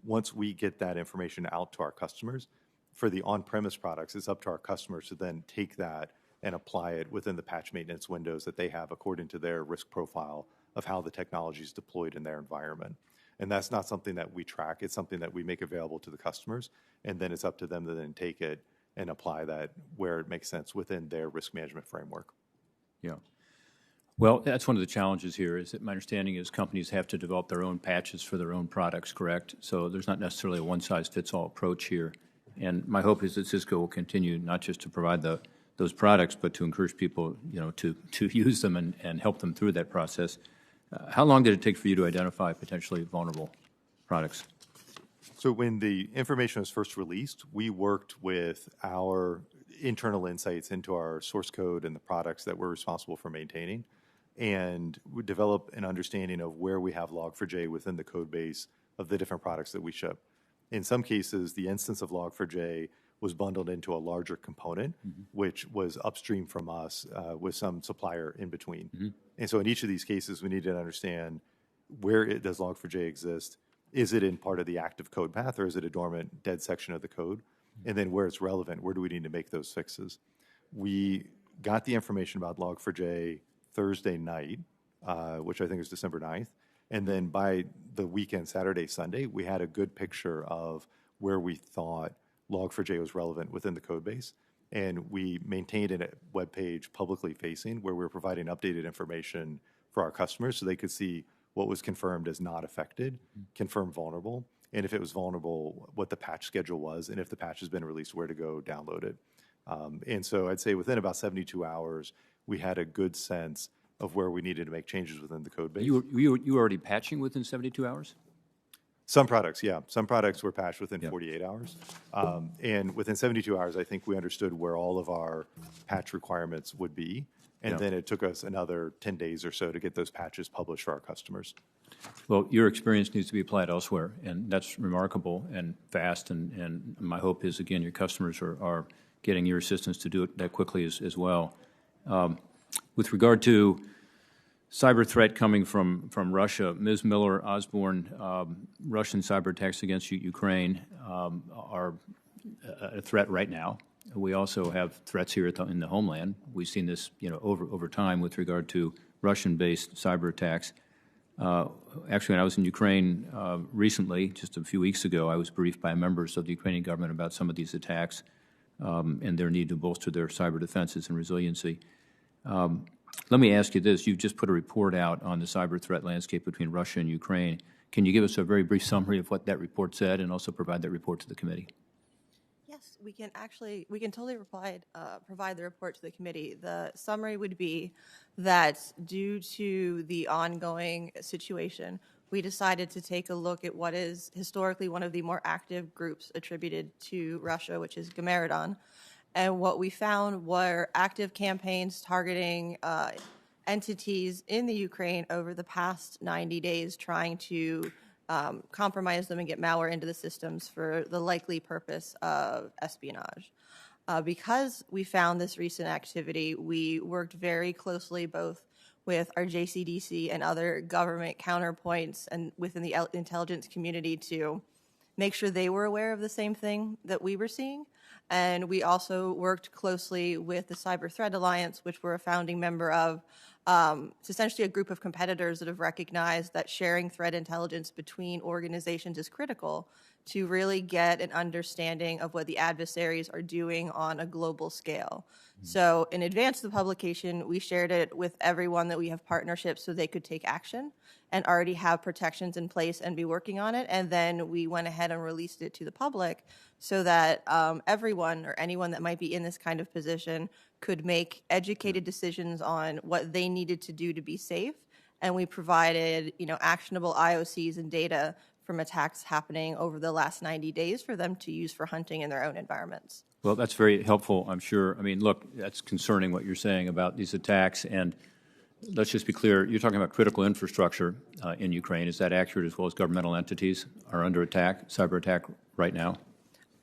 Once we get that information out to our customers, for the on-premise products, it's up to our customers to then take that and apply it within the patch maintenance windows that they have according to their risk profile of how the technology is deployed in their environment. And that's not something that we track. It's something that we make available to the customers, and then it's up to them to then take it and apply that where it makes sense within their risk management framework. Yeah. Well, that's one of the challenges here is that my understanding is companies have to develop their own patches for their own products, correct? So there's not necessarily a one-size-fits-all approach here. And my hope is that Cisco will continue not just to provide those products, but to encourage people, to use them and help them through that process. How long did it take for you to identify potentially vulnerable products? So when the information was first released, we worked with our internal insights into our source code and the products that we're responsible for maintaining, and we develop an understanding of where we have Log4j within the code base of the different products that we ship. In some cases, the instance of Log4j was bundled into a larger component, which was upstream from us with some supplier in between. And so in each of these cases, we need to understand where does Log4j exist? Is it in part of the active code path, or is it a dormant, dead section of the code? And then where it's relevant, where do we need to make those fixes? We got the information about Log4j Thursday night, which I think is December 9th. And then by the weekend, Saturday, Sunday, we had a good picture of where we thought Log4j was relevant within the code base. And we maintained a web page publicly facing where we were providing updated information for our customers so they could see what was confirmed as not affected, confirmed vulnerable, and if it was vulnerable, what the patch schedule was, and if the patch has been released, where to go download it. And so I'd say within about 72 hours, we had a good sense of where we needed to make changes within the code base. You were already patching within 72 hours? Some products, yeah. Some products were patched within 48 hours. And within 72 hours, I think we understood where all of our patch requirements would be. And then it took us another 10 days or so to get those patches published for our customers. Well, your experience needs to be applied elsewhere, and that's remarkable and fast. And my hope is, again, your customers are getting your assistance to do it that quickly as well. With regard to cyber threat coming from Russia, Ms. Miller, Osborne, Russian cyber attacks against Ukraine are a threat right now. We also have threats here in the homeland. We've seen this, over time with regard to Russian-based cyber attacks. Actually, when I was in Ukraine recently, just a few weeks ago, I was briefed by members of the Ukrainian government about some of these attacks and their need to bolster their cyber defenses and resiliency. Let me ask you this. You've just put a report out on the cyber threat landscape between Russia and Ukraine. Can you give us a very brief summary of what that report said and also provide that report to the committee? Yes, we can totally provide the report to the committee. The summary would be that due to the ongoing situation, we decided to take a look at what is historically one of the more active groups attributed to Russia, which is Gamaredon. And what we found were active campaigns targeting entities in the Ukraine over the past 90 days, trying to compromise them and get malware into the systems for the likely purpose of espionage. Because we found this recent activity, we worked very closely both with our JCDC and other government counterpoints and within the intelligence community to make sure they were aware of the same thing that we were seeing. And we also worked closely with the Cyber Threat Alliance, which we're a founding member of, It's essentially a group of competitors that have recognized that sharing threat intelligence between organizations is critical to really get an understanding of what the adversaries are doing on a global scale. So in advance of the publication, we shared it with everyone that we have partnerships so they could take action and already have protections in place and be working on it. And then we went ahead and released it to the public so that everyone or anyone that might be in this kind of position could make educated decisions on what they needed to do to be safe. And we provided, actionable IOCs and data from attacks happening over the last 90 days for them to use for hunting in their own environments. Well, that's very helpful, I'm sure. I mean, look, that's concerning what you're saying about these attacks. And let's just be clear, you're talking about critical infrastructure in Ukraine. Is that accurate, as well as governmental entities are under attack, cyber attack right now?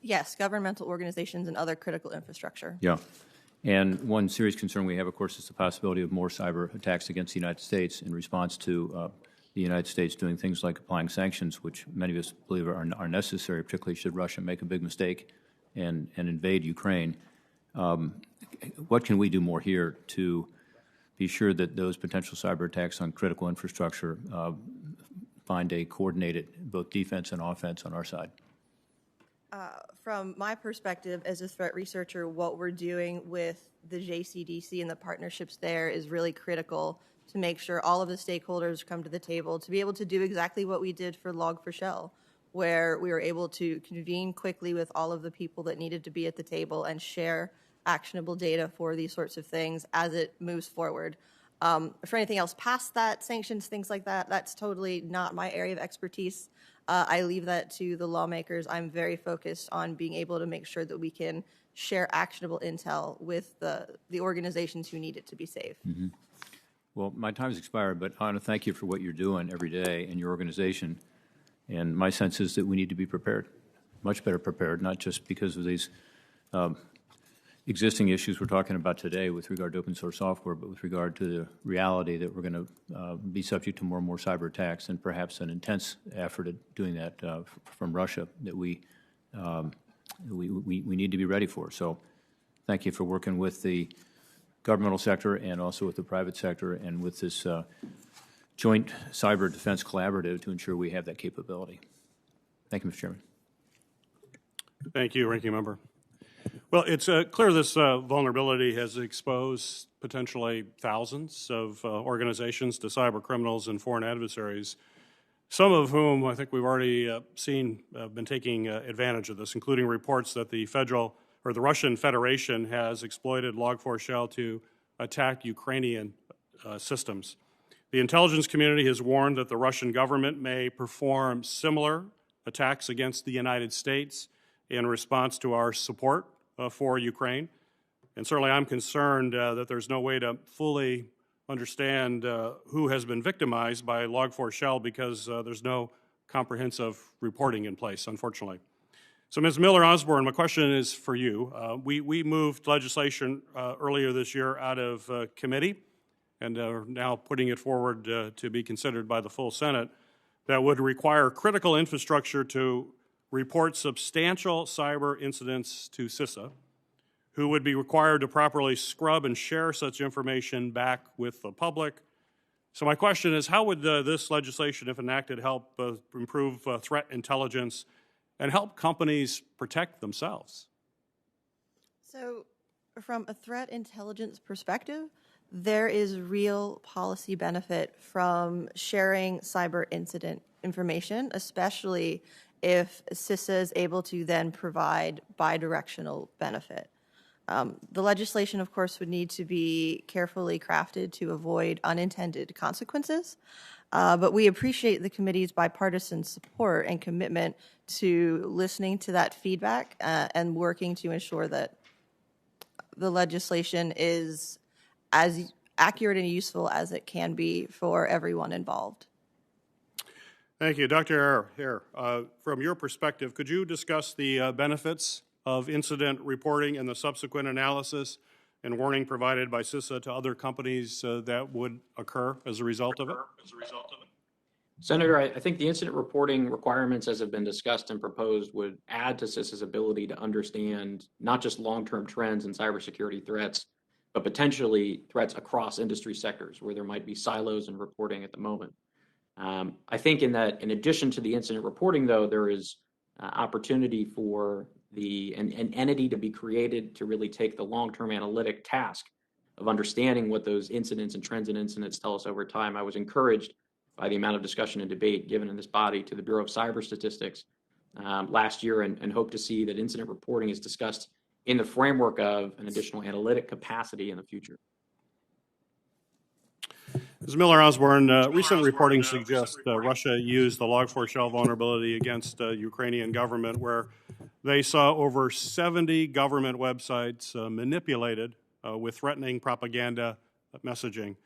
Yes, governmental organizations and other critical infrastructure. Yeah. And one serious concern we have, of course, is the possibility of more cyber attacks against the United States in response to the United States doing things like applying sanctions, which many of us believe are necessary, particularly should Russia make a big mistake and invade Ukraine. What can we do more here to be sure that those potential cyber attacks on critical infrastructure find a coordinated both defense and offense on our side? From my perspective as a threat researcher, what we're doing with the JCDC and the partnerships there is really critical to make sure all of the stakeholders come to the table to be able to do exactly what we did for Log4Shell, where we were able to convene quickly with all of the people that needed to be at the table and share actionable data for these sorts of things as it moves forward. For anything else past that, sanctions, things like that, that's totally not my area of expertise. I leave that to the lawmakers. I'm very focused on being able to make sure that we can share actionable intel with the organizations who need it to be safe. Mm-hmm. Well, my time has expired, but I want to thank you for what you're doing every day in your organization. And my sense is that we need to be prepared, much better prepared, not just because of these existing issues we're talking about today with regard to open source software, but with regard to the reality that we're going to be subject to more and more cyber attacks, and perhaps an intense effort at doing that from Russia that we need to be ready for. So thank you for working with the governmental sector and also with the private sector and with this joint cyber defense collaborative to ensure we have that capability. Thank you, Mr. Chairman. Thank you, Ranking Member. Well, it's clear this vulnerability has exposed potentially thousands of organizations to cyber criminals and foreign adversaries, some of whom I think we've already seen been taking advantage of this, including reports that the Russian Federation has exploited Log4Shell to attack Ukrainian systems. The intelligence community has warned that the Russian government may perform similar attacks against the United States in response to our support for Ukraine. And certainly I'm concerned that there's no way to fully understand who has been victimized by Log4Shell because there's no comprehensive reporting in place, unfortunately. So Ms. Miller-Osborne, my question is for you. We moved legislation earlier this year out of committee and are now putting it forward to be considered by the full Senate that would require critical infrastructure to report substantial cyber incidents to CISA, who would be required to properly scrub and share such information back with the public. So my question is, how would this legislation, if enacted, help improve threat intelligence and help companies protect themselves? So from a threat intelligence perspective, there is real policy benefit from sharing cyber incident information, especially if CISA is able to then provide bidirectional benefit. The legislation, of course, would need to be carefully crafted to avoid unintended consequences, but we appreciate the committee's bipartisan support and commitment to listening to that feedback and working to ensure that the legislation is as accurate and useful as it can be for everyone involved. Thank you. Dr. Treyare, from your perspective, could you discuss the benefits of incident reporting and the subsequent analysis and warning provided by CISA to other companies that would occur as a result of it? Senator, I think the incident reporting requirements as have been discussed and proposed would add to CISA's ability to understand not just long-term trends in cybersecurity threats, but potentially threats across industry sectors where there might be silos in reporting at the moment. I think in addition to the incident reporting, though, there is opportunity for an entity to be created to really take the long-term analytic task of understanding what those incidents and trends in incidents tell us over time. I was encouraged by the amount of discussion and debate given in this body to the Bureau of Cyber Statistics last year, and hope to see that incident reporting is discussed in the framework of an additional analytic capacity in the future. Ms. Miller-Osborne, recent reporting suggests Russia used the Log4Shell vulnerability against the Ukrainian government, where they saw over 70 government websites manipulated with threatening propaganda messaging.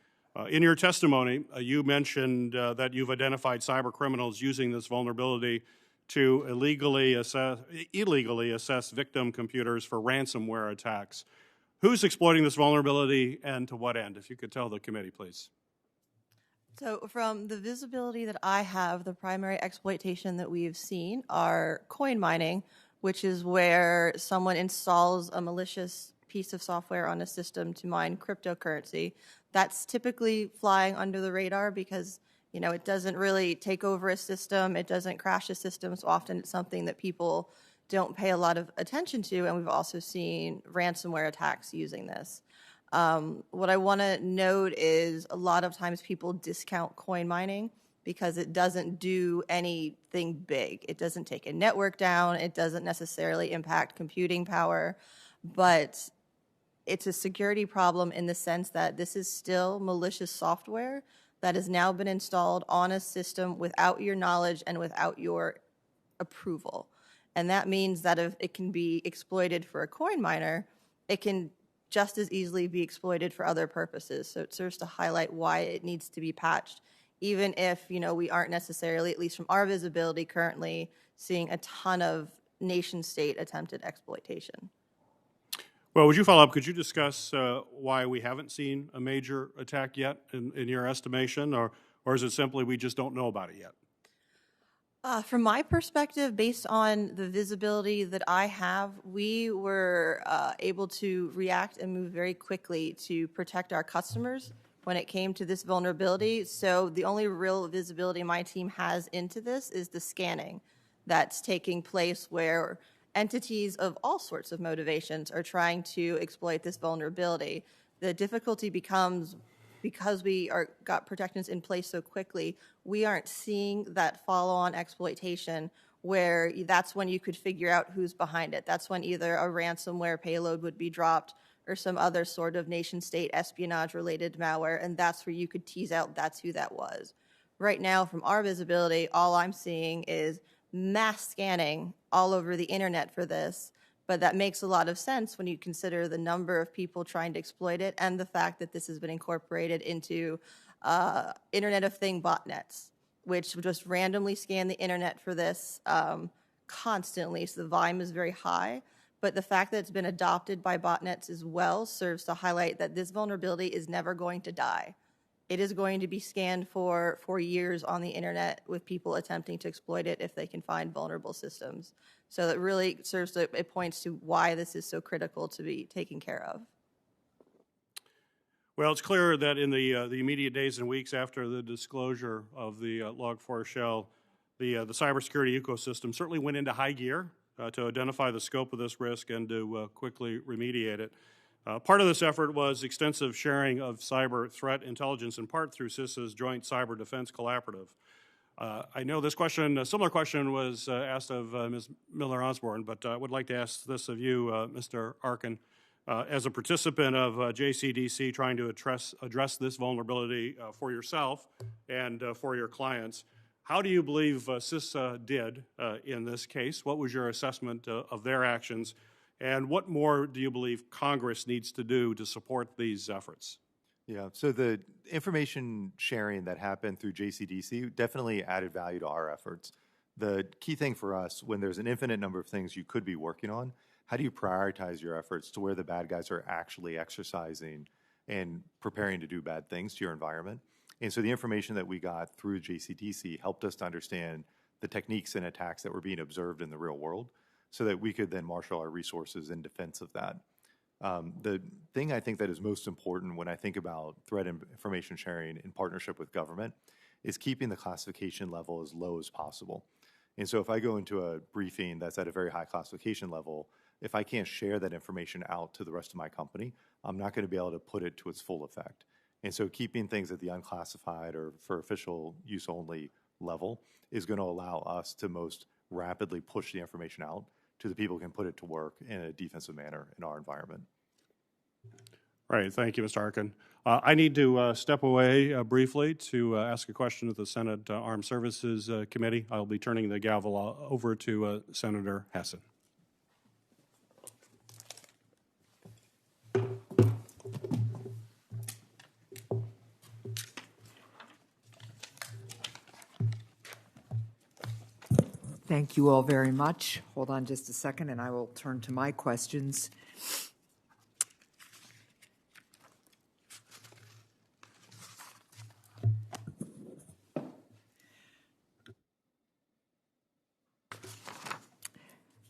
In your testimony, you mentioned that you've identified cyber criminals using this vulnerability to illegally assess victim computers for ransomware attacks. Who's exploiting this vulnerability and to what end? If you could tell the committee, please. So from the visibility that I have, the primary exploitation that we've seen are coin mining, which is where someone installs a malicious piece of software on a system to mine cryptocurrency. That's typically flying under the radar because, you know, it doesn't really take over a system, it doesn't crash a system, so often it's something that people don't pay a lot of attention to, and we've also seen ransomware attacks using this. What I want to note is a lot of times people discount coin mining because it doesn't do anything big. It doesn't take a network down. It doesn't necessarily impact computing power, but it's a security problem in the sense that this is still malicious software that has now been installed on a system without your knowledge and without your approval. And that means that if it can be exploited for a coin miner, it can just as easily be exploited for other purposes. So it serves to highlight why it needs to be patched, even if, you know, we aren't necessarily, at least from our visibility currently, seeing a ton of nation-state attempted exploitation. Well, would you follow up? Could you discuss why we haven't seen a major attack yet in your estimation, or is it simply we just don't know about it yet? From my perspective, based on the visibility that I have, we were able to react and move very quickly to protect our customers when it came to this vulnerability. So the only real visibility my team has into this is the scanning that's taking place where entities of all sorts of motivations are trying to exploit this vulnerability. The difficulty becomes, because we got protections in place so quickly, we aren't seeing that follow-on exploitation where that's when you could figure out who's behind it. That's when either a ransomware payload would be dropped or some other sort of nation-state espionage-related malware, and that's where you could tease out that's who that was. Right now, from our visibility, all I'm seeing is mass scanning all over the internet for this, but that makes a lot of sense when you consider the number of people trying to exploit it and the fact that this has been incorporated into Internet of Thing botnets, which just randomly scan the internet for this constantly, so the volume is very high. But the fact that it's been adopted by botnets as well serves to highlight that this vulnerability is never going to die. It is going to be scanned for years on the internet with people attempting to exploit it if they can find vulnerable systems. So it really serves to, it points to why this is so critical to be taken care of. Well, it's clear that in the immediate days and weeks after the disclosure of the Log4Shell, the cybersecurity ecosystem certainly went into high gear to identify the scope of this risk and to quickly remediate it. Part of this effort was extensive sharing of cyber threat intelligence, in part through CISA's Joint Cyber Defense Collaborative. I know this question, a similar question was asked of Ms. Miller-Osborne, but I would like to ask this of you, Mr. Arkham. As a participant of JCDC trying to address this vulnerability for yourself and for your clients, how do you believe CISA did in this case? What was your assessment of their actions? And what more do you believe Congress needs to do to support these efforts? Yeah, so the information sharing that happened through JCDC definitely added value to our efforts. The key thing for us, when there's an infinite number of things you could be working on, how do you prioritize your efforts to where the bad guys are actually exercising and preparing to do bad things to your environment? And so the information that we got through JCDC helped us to understand the techniques and attacks that were being observed in the real world so that we could then marshal our resources in defense of that. The thing I think that is most important when I think about threat information sharing in partnership with government is keeping the classification level as low as possible. And so if I go into a briefing that's at a very high classification level, if I can't share that information out to the rest of my company, I'm not going to be able to put it to its full effect. And so keeping things at the unclassified or for official use only level is going to allow us to most rapidly push the information out to the people who can put it to work in a defensive manner in our environment. Right, thank you, Mr. Arkin. I need to step away briefly to ask a question of the Senate Armed Services Committee. I'll be turning the gavel over to Senator Hassan. Thank you all very much. Hold on just a second, and I will turn to my questions.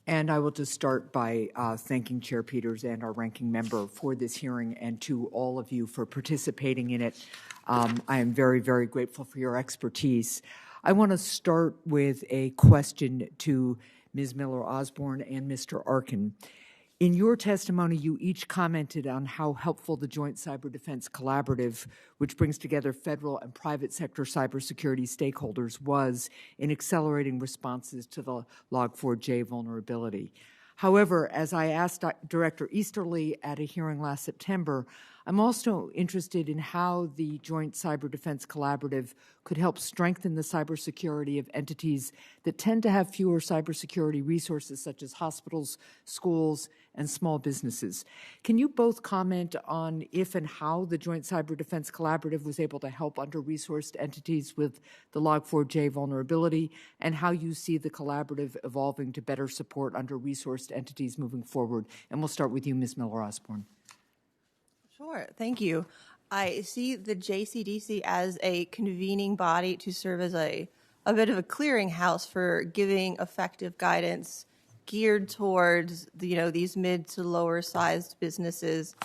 And I will just start by thanking Chair Peters and our ranking member for this hearing, and to all of you for participating in it. I am very, very grateful for your expertise. I want to start with a question to Ms. Miller-Osborne and Mr. Arkin. In your testimony, you each commented on how helpful the Joint Cyber Defense Collaborative, which brings together federal and private sector cybersecurity stakeholders, was in accelerating responses to the Log4j vulnerability. However, as I asked Director Easterly at a hearing last September, I'm also interested in how the Joint Cyber Defense Collaborative could help strengthen the cybersecurity of entities that tend to have fewer cybersecurity resources, such as hospitals, schools, and small businesses. Can you both comment on if and how the Joint Cyber Defense Collaborative was able to help under-resourced entities with the Log4j vulnerability, and how you see the collaborative evolving to better support under-resourced entities moving forward? And we'll start with you, Ms. Miller-Osborne. Sure, thank you. I see the JCDC as a convening body to serve as a bit of a clearinghouse for giving effective guidance geared towards these mid to lower sized businesses,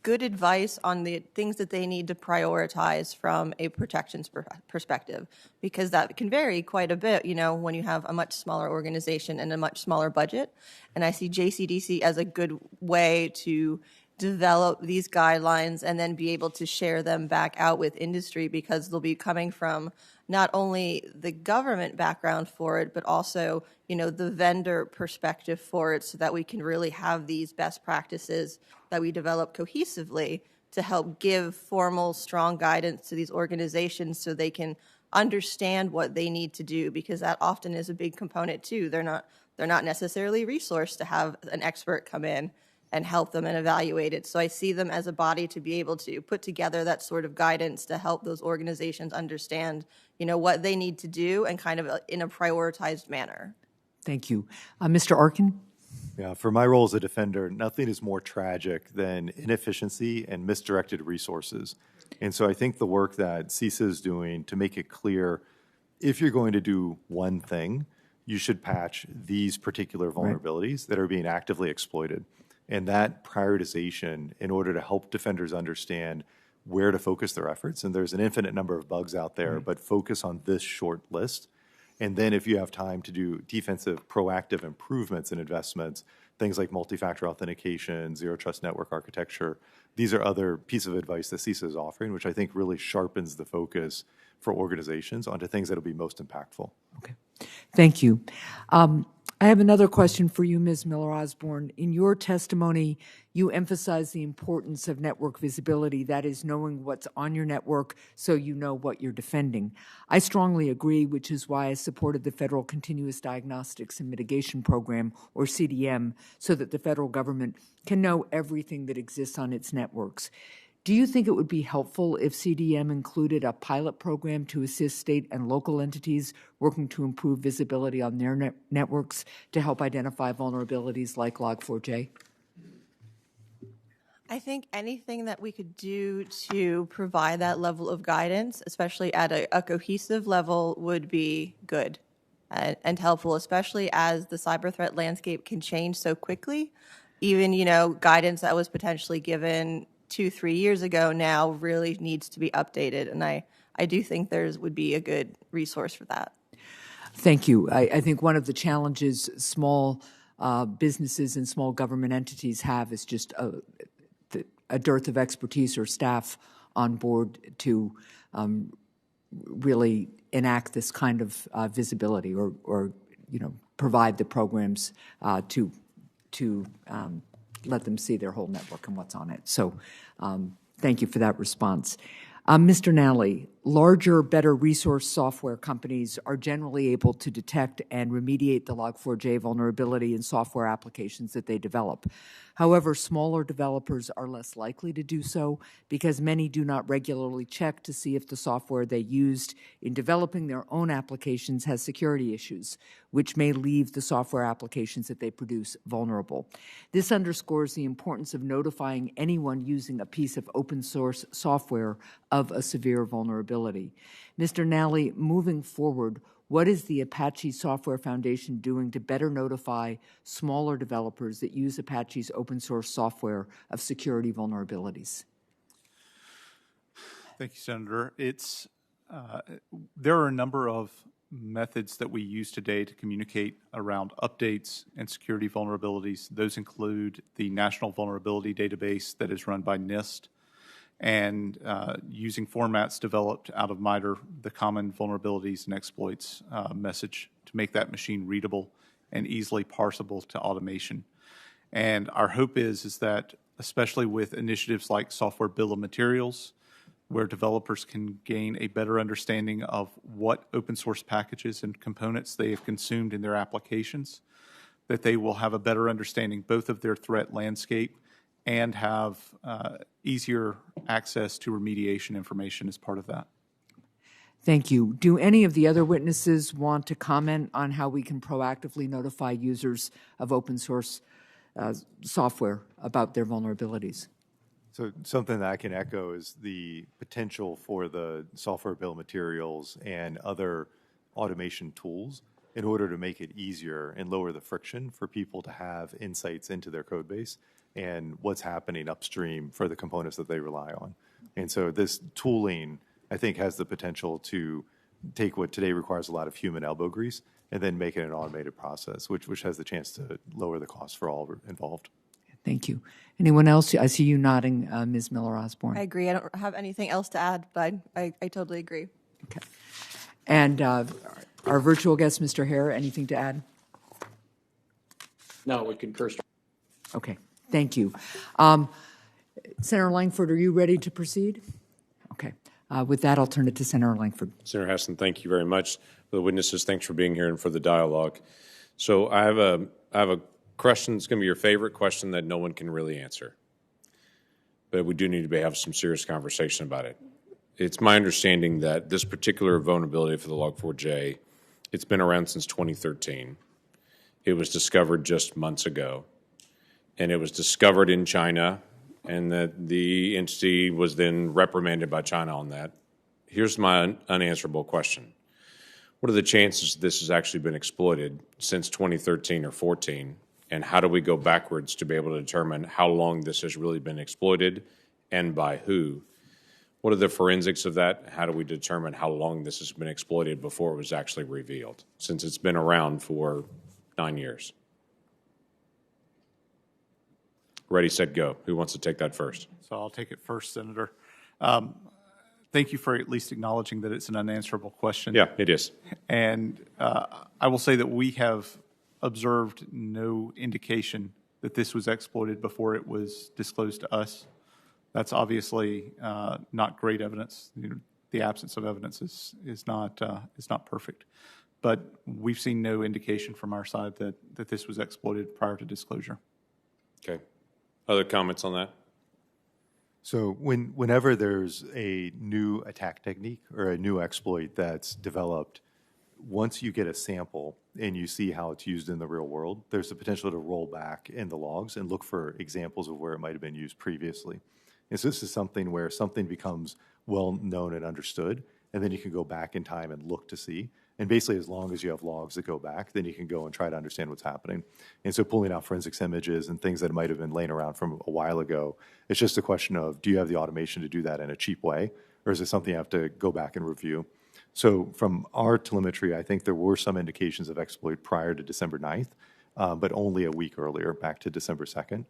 good advice on the things that they need to prioritize from a protections perspective, because that can vary quite a bit, when you have a much smaller organization and a much smaller budget. And I see JCDC as a good way to develop these guidelines and then be able to share them back out with industry, because they'll be coming from not only the government background for it, but also, the vendor perspective for it, so that we can really have these best practices that we develop cohesively to help give formal, strong guidance to these organizations so they can understand what they need to do, because that often is a big component too. They're not necessarily resourced to have an expert come in and help them and evaluate it. So I see them as a body to be able to put together that sort of guidance to help those organizations understand, what they need to do, and kind of in a prioritized manner. Thank you. Mr. Arkin? Yeah, for my role as a defender, nothing is more tragic than inefficiency and misdirected resources. And so I think the work that CISA is doing to make it clear, if you're going to do one thing, you should patch these particular vulnerabilities that are being actively exploited. And that prioritization, in order to help defenders understand where to focus their efforts, and there's an infinite number of bugs out there, but focus on this short list. And then if you have time to do defensive, proactive improvements and investments, things like multi-factor authentication, zero trust network architecture, these are other pieces of advice that CISA is offering, which I think really sharpens the focus for organizations onto things that will be most impactful. Okay. Thank you. I have another question for you, Ms. Miller-Osborne. In your testimony, you emphasize the importance of network visibility, that is, knowing what's on your network so you know what you're defending. I strongly agree, which is why I supported the Federal Continuous Diagnostics and Mitigation Program, or CDM, so that the federal government can know everything that exists on its networks. Do you think it would be helpful if CDM included a pilot program to assist state and local entities working to improve visibility on their networks to help identify vulnerabilities like Log4j? I think anything that we could do to provide that level of guidance, especially at a cohesive level, would be good and helpful, especially as the cyber threat landscape can change so quickly. even, guidance that was potentially given 2-3 years ago now really needs to be updated. And I do think would be a good resource for that. Thank you. I think one of the challenges small businesses and small government entities have is just a dearth of expertise or staff on board to really enact this kind of visibility or provide the programs to let them see their whole network and what's on it. So thank you for that response. Mr. Nally, larger, better resource software companies are generally able to detect and remediate the Log4j vulnerability in software applications that they develop. However, smaller developers are less likely to do so because many do not regularly check to see if the software they used in developing their own applications has security issues, which may leave the software applications that they produce vulnerable. This underscores the importance of notifying anyone using a piece of open source software of a severe vulnerability. Mr. Nally, moving forward, what is the Apache Software Foundation doing to better notify smaller developers that use Apache's open source software of security vulnerabilities? Thank you, Senator. There are a number of methods that we use today to communicate around updates and security vulnerabilities. Those include the National Vulnerability Database that is run by NIST, and using formats developed out of MITRE, the Common Vulnerabilities and Exploits message, to make that machine readable and easily parsable to automation. And our hope is that, especially with initiatives like Software Bill of Materials, where developers can gain a better understanding of what open source packages and components they have consumed in their applications, that they will have a better understanding both of their threat landscape and have easier access to remediation information as part of that. Thank you. Do any of the other witnesses want to comment on how we can proactively notify users of open source software about their vulnerabilities? So something that I can echo is the potential for the software bill of materials and other automation tools in order to make it easier and lower the friction for people to have insights into their code base and what's happening upstream for the components that they rely on. And so this tooling, I think, has the potential to take what today requires a lot of human elbow grease and then make it an automated process, which has the chance to lower the cost for all involved. Thank you. Anyone else? I see you nodding, Ms. Miller-Osborne. I agree. I don't have anything else to add, but I totally agree. Okay. And our virtual guest, Mr. Hare, anything to add? No, we concur. Okay. Thank you. Senator Langford, are you ready to proceed? Okay. With that, I'll turn it to Senator Langford. Senator Hassan, thank you very much. For the witnesses, thanks for being here and for the dialogue. So I have a question that's going to be your favorite question that no one can really answer. But we do need to have some serious conversation about it. It's my understanding that this particular vulnerability for the Log4j, it's been around since 2013. It was discovered just months ago. And it was discovered in China, and that the entity was then reprimanded by China on that. Here's my unanswerable question. What are the chances this has actually been exploited since 2013 or 14? And how do we go backwards to be able to determine how long this has really been exploited and by who? What are the forensics of that? How do we determine how long this has been exploited before it was actually revealed, since it's been around for 9 years? Ready, set, go. Who wants to take that first? So I'll take it first, Senator. Thank you for at least acknowledging that it's an unanswerable question. Yeah, it is. And I will say that we have observed no indication that this was exploited before it was disclosed to us. That's obviously not great evidence. The absence of evidence is not perfect. But we've seen no indication from our side that this was exploited prior to disclosure. Okay. Other comments on that? So whenever there's a new attack technique or a new exploit that's developed, once you get a sample and you see how it's used in the real world, there's the potential to roll back in the logs and look for examples of where it might have been used previously. And so this is something where something becomes well known and understood, and then you can go back in time and look to see. And basically, as long as you have logs that go back, then you can go and try to understand what's happening. And so pulling out forensics images and things that might have been laying around from a while ago, it's just a question of, do you have the automation to do that in a cheap way, or is it something you have to go back and review? So from our telemetry, I think there were some indications of exploit prior to December 9th, but only a week earlier, back to December 2nd.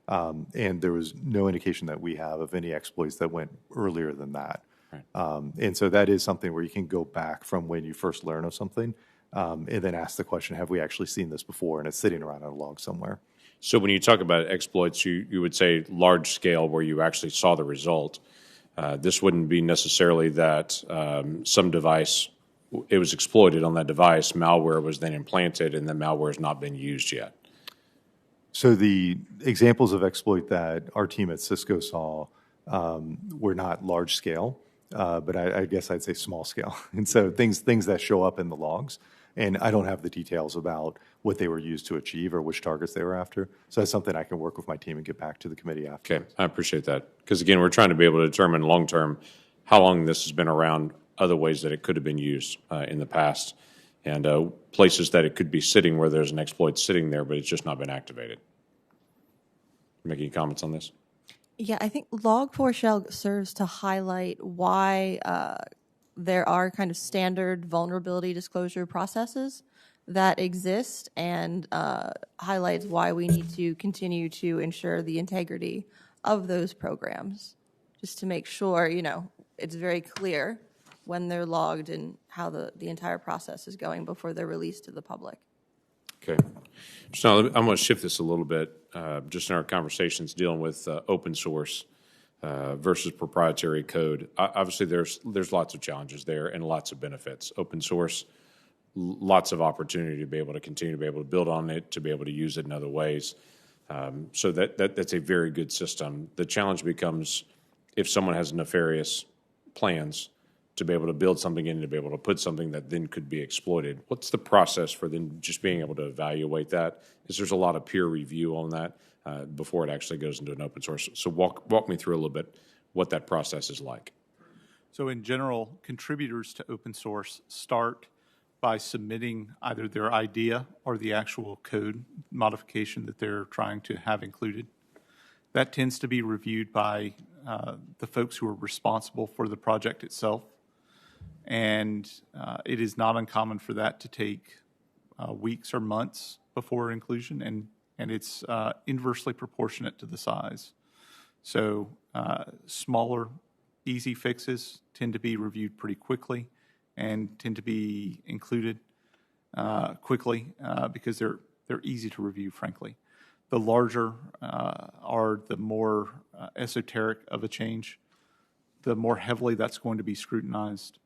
And there was no indication that we have of any exploits that went earlier than that. And so that is something where you can go back from when you first learn of something and then ask the question, have we actually seen this before? And it's sitting around on a log somewhere. So when you talk about exploits, you would say large scale where you actually saw the result. This wouldn't be necessarily that some device, it was exploited on that device, malware was then implanted, and the malware has not been used yet. So the examples of exploit that our team at Cisco saw were not large scale, but I guess I'd say small scale. And so things that show up in the logs, and I don't have the details about what they were used to achieve or which targets they were after. So that's something I can work with my team and get back to the committee after. Okay, I appreciate that. Because again, we're trying to be able to determine long-term how long this has been around, other ways that it could have been used in the past, and places that it could be sitting where there's an exploit sitting there, but it's just not been activated. Make any comments on this? Yeah, I think Log4Shell serves to highlight why there are kind of standard vulnerability disclosure processes that exist, and highlights why we need to continue to ensure the integrity of those programs, just to make sure, it's very clear when they're logged and how the entire process is going before they're released to the public. Okay. So now I'm going to shift this a little bit, just in our conversations dealing with open source versus proprietary code. Obviously, there's lots of challenges there and lots of benefits. Open source, lots of opportunity to be able to continue to be able to build on it, to be able to use it in other ways. So that's a very good system. The challenge becomes if someone has nefarious plans to be able to build something in, to be able to put something that then could be exploited. What's the process for them just being able to evaluate that? Because there's a lot of peer review on that before it actually goes into an open source. So walk me through a little bit what that process is like. So in general, contributors to open source start by submitting either their idea or the actual code modification that they're trying to have included. That tends to be reviewed by the folks who are responsible for the project itself. And it is not uncommon for that to take weeks or months before inclusion, and it's inversely proportionate to the size. So smaller, easy fixes tend to be reviewed pretty quickly and tend to be included quickly because they're easy to review, frankly. The larger are the more esoteric of a change, the more heavily that's going to be scrutinized,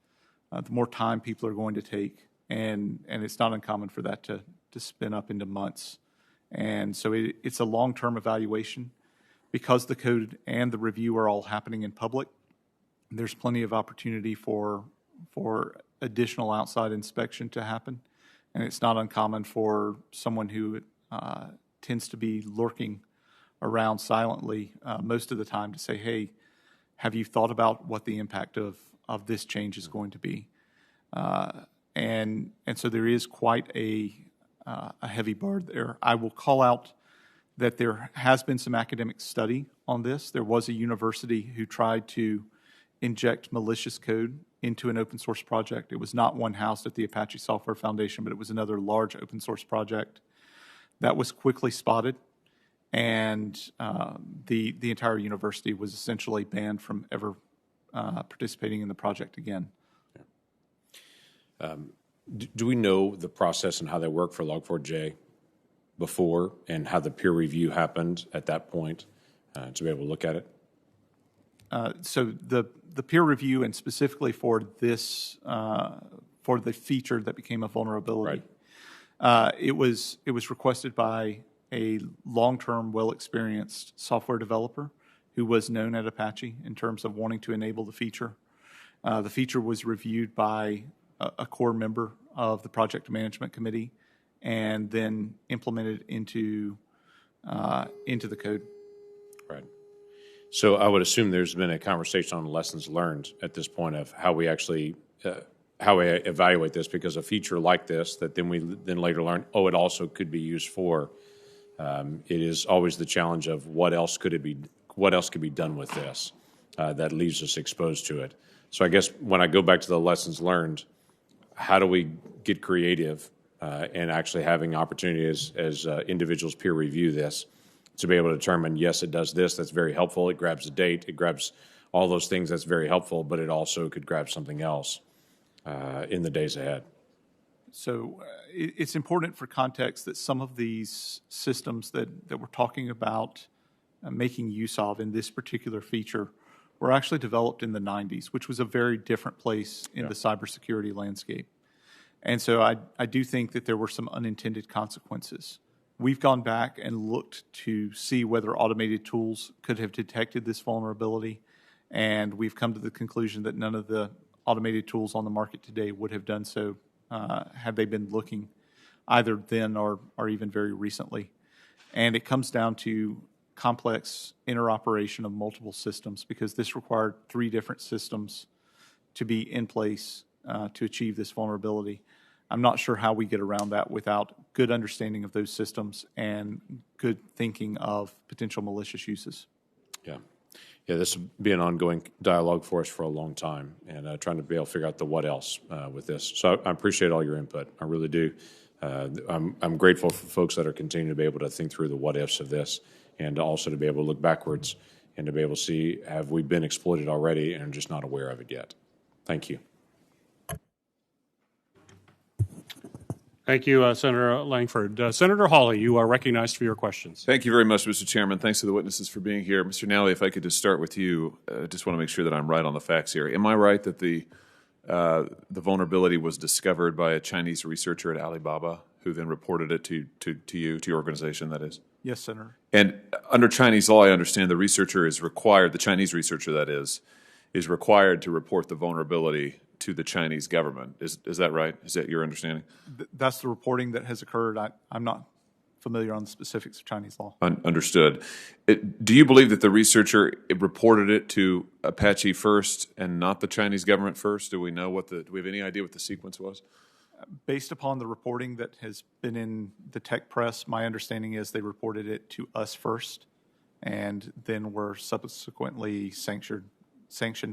the more time people are going to take, and it's not uncommon for that to spin up into months. And so it's a long-term evaluation. Because the code and the review are all happening in public, there's plenty of opportunity for additional outside inspection to happen. And it's not uncommon for someone who tends to be lurking around silently most of the time to say, hey, have you thought about what the impact of this change is going to be? And so there is quite a heavy bar there. I will call out that there has been some academic study on this. There was a university who tried to inject malicious code into an open source project. It was not one housed at the Apache Software Foundation, but it was another large open source project that was quickly spotted, and the entire university was essentially banned from ever participating in the project again. Do we know the process and how they work for Log4j before, and how the peer review happened at that point to be able to look at it? So the peer review, and specifically for this for the feature that became a vulnerability, it was requested by a long-term, well-experienced software developer who was known at Apache in terms of wanting to enable the feature. The feature was reviewed by a core member of the project management committee, and then implemented into the code. Right. So I would assume there's been a conversation on lessons learned at this point of how we actually how we evaluate this, because a feature like this that then we then later learn, oh, it also could be used for. It is always the challenge of what else could be done with this that leaves us exposed to it. So I guess when I go back to the lessons learned, how do we get creative and actually having opportunity as individuals peer review this to be able to determine, yes, it does this, that's very helpful. It grabs a date, it grabs all those things, that's very helpful, but it also could grab something else in the days ahead. So it's important for context that some of these systems that we're talking about making use of in this particular feature were actually developed in the 90s, which was a very different place in the cybersecurity landscape. And so I do think that there were some unintended consequences. We've gone back and looked to see whether automated tools could have detected this vulnerability, and we've come to the conclusion that none of the automated tools on the market today would have done so had they been looking either then or even very recently. And it comes down to complex interoperation of multiple systems, because this required 3 different systems to be in place to achieve this vulnerability. I'm not sure how we get around that without good understanding of those systems and good thinking of potential malicious uses. Yeah, this will be an ongoing dialogue for us for a long time, and trying to be able to figure out the what else with this. So I appreciate all your input. I really do. I'm grateful for folks that are continuing to be able to think through the what ifs of this, and also to be able to look backwards and to be able to see, have we been exploited already and just not aware of it yet? Thank you. Thank you, Senator Langford. Senator Hawley, you are recognized for your questions. Thank you very much, Mr. Chairman. Thanks to the witnesses for being here. Mr. Nally, if I could just start with you, just want to make sure that I'm right on the facts here. Am I right that the vulnerability was discovered by a Chinese researcher at Alibaba, who then reported it to you, to your organization, that is? Yes, Senator. And under Chinese law, I understand the researcher is required, the Chinese researcher, that is required to report the vulnerability to the Chinese government. Is that right? Is that your understanding? That's the reporting that has occurred. I'm not familiar on the specifics of Chinese law. Understood. Do you believe that the researcher reported it to Apache first and not the Chinese government first? Do we know do we have any idea what the sequence was? Based upon the reporting that has been in the tech press, my understanding is they reported it to us first, and then were subsequently sanctioned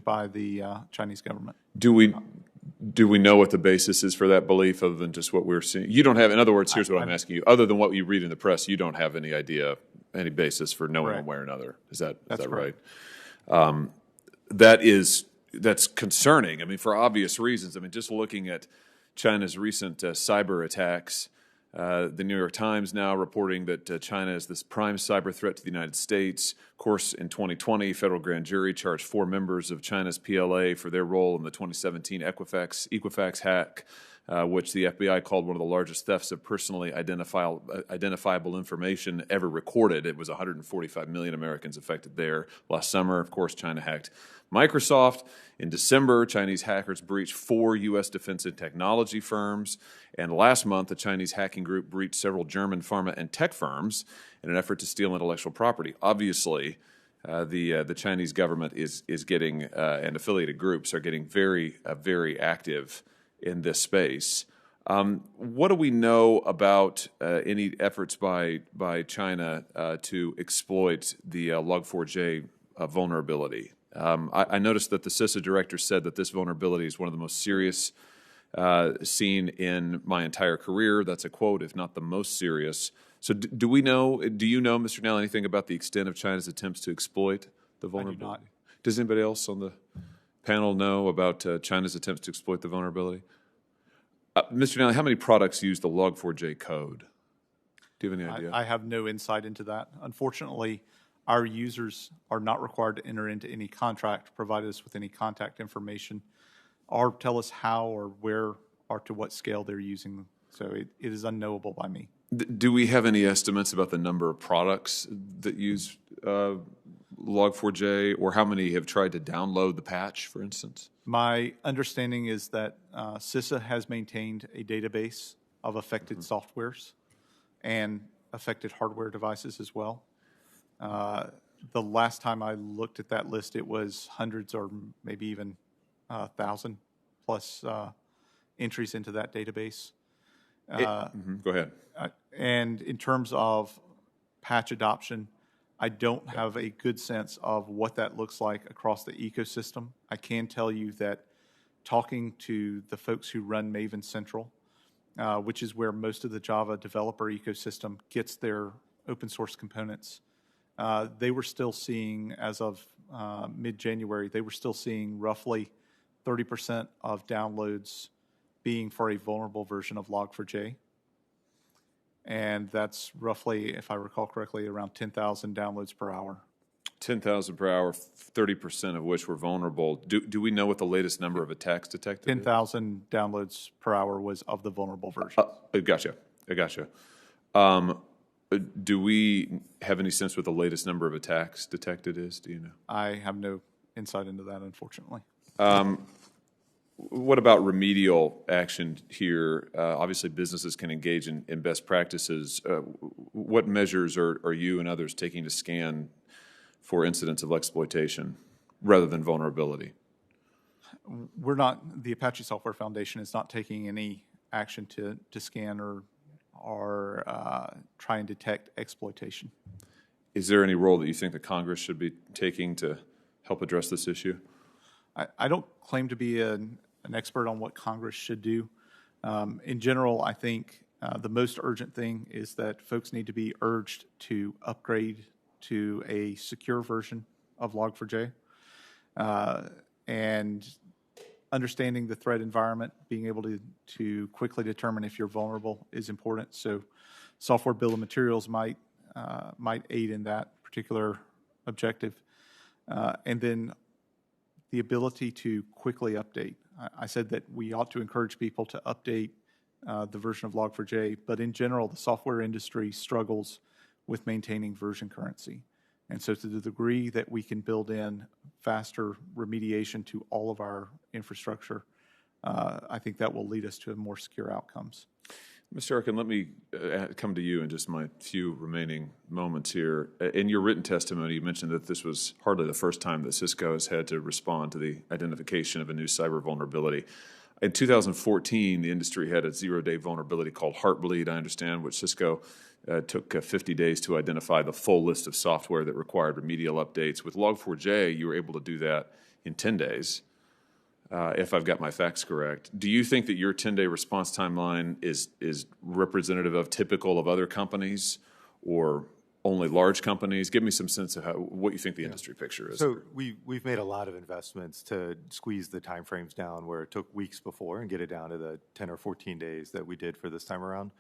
by the Chinese government. Do we know what the basis is for that belief, other than just what we're seeing? You don't have, in other words, here's what I'm asking you. Other than what you read in the press, you don't have any idea, any basis for knowing one way or another. Is that right? That's concerning. I mean, for obvious reasons. I mean, just looking at China's recent cyber attacks, the New York Times now reporting that China is this prime cyber threat to the United States. Of course, in 2020, federal grand jury charged 4 members of China's PLA for their role in the 2017 Equifax hack, which the FBI called one of the largest thefts of personally identifiable information ever recorded. It was 145 million Americans affected there. Last summer, of course, China hacked Microsoft. In December, Chinese hackers breached 4 U.S. defense and technology firms. And last month, a Chinese hacking group breached several German pharma and tech firms in an effort to steal intellectual property. Obviously, the Chinese government is getting, and affiliated groups are getting very active in this space. What do we know about any efforts by China to exploit the Log4j vulnerability? I noticed that the CISA director said that this vulnerability is one of the most serious seen in my entire career. That's a quote, if not the most serious. So do you know, Mr. Nell, anything about the extent of China's attempts to exploit the vulnerability? I do not. Does anybody else on the panel know about China's attempts to exploit the vulnerability? Mr. Nell, how many products use the Log4j code? Do you have any idea? I have no insight into that. Unfortunately, our users are not required to enter into any contract, provide us with any contact information, or tell us how or where or to what scale they're using them. So it is unknowable by me. Do we have any estimates about the number of products that use Log4j, or how many have tried to download the patch, for instance? My understanding is that CISA has maintained a database of affected softwares and affected hardware devices as well. The last time I looked at that list, it was hundreds or maybe even 1,000 plus entries into that database. Go ahead. And in terms of patch adoption, I don't have a good sense of what that looks like across the ecosystem. I can tell you that talking to the folks who run Maven Central, which is where most of the Java developer ecosystem gets their open source components, they were still seeing, as of mid-January, they were still seeing roughly 30% of downloads being for a vulnerable version of Log4j. And that's roughly, if I recall correctly, around 10,000 downloads per hour. 10,000 per hour, 30% of which were vulnerable. Do we know what the latest number of attacks detected is? 10,000 downloads per hour was of the vulnerable version. I gotcha. Do we have any sense what the latest number of attacks detected is? Do you know? I have no insight into that, unfortunately. What about remedial action here? Obviously, businesses can engage in best practices. What measures are you and others taking to scan for incidents of exploitation rather than vulnerability? We're not, the Apache Software Foundation is not taking any action to scan or try and detect exploitation. Is there any role that you think that Congress should be taking to help address this issue? I don't claim to be an expert on what Congress should do. In general, I think the most urgent thing is that folks need to be urged to upgrade to a secure version of Log4j. And understanding the threat environment, being able to quickly determine if you're vulnerable is important. So software bill of materials might aid in that particular objective. And then the ability to quickly update. I said that we ought to encourage people to update the version of Log4j, but in general, the software industry struggles with maintaining version currency. And so to the degree that we can build in faster remediation to all of our infrastructure, I think that will lead us to more secure outcomes. Mr. Arkham, let me come to you in just my few remaining moments here. In your written testimony, you mentioned that this was hardly the first time that Cisco has had to respond to the identification of a new cyber vulnerability. In 2014, the industry had a zero-day vulnerability called Heartbleed, I understand, which Cisco took 50 days to identify the full list of software that required remedial updates. With Log4j, you were able to do that in 10 days. If I've got my facts correct. Do you think that your 10-day response timeline is representative of typical of other companies or only large companies? Give me some sense of what you think the industry picture is. So we've made a lot of investments to squeeze the timeframes down where it took weeks before and get it down to the 10 or 14 days that we did for this time around.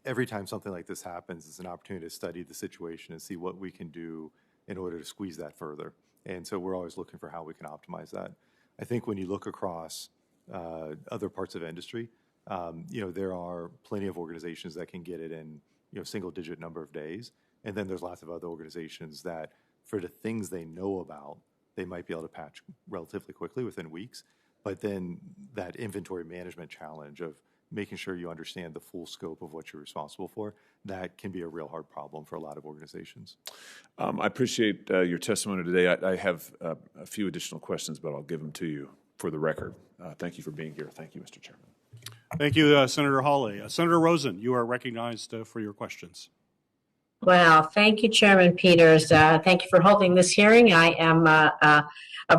Every time something like this happens, it's an opportunity to study the situation and see what we can do in order to squeeze that further. And so we're always looking for how we can optimize that. I think when you look across other parts of industry, there are plenty of organizations that can get it in single-digit number of days, and then there's lots of other organizations that, for the things they know about, they might be able to patch relatively quickly within weeks. But then that inventory management challenge of making sure you understand the full scope of what you're responsible for, that can be a real hard problem for a lot of organizations. I appreciate your testimony today. I have a few additional questions, but I'll give them to you for the record. Thank you for being here. Thank you, Mr. Chairman. Thank you, Senator Hawley. Senator Rosen, you are recognized for your questions. Well, thank you, Chairman Peters. Thank you for holding this hearing. I am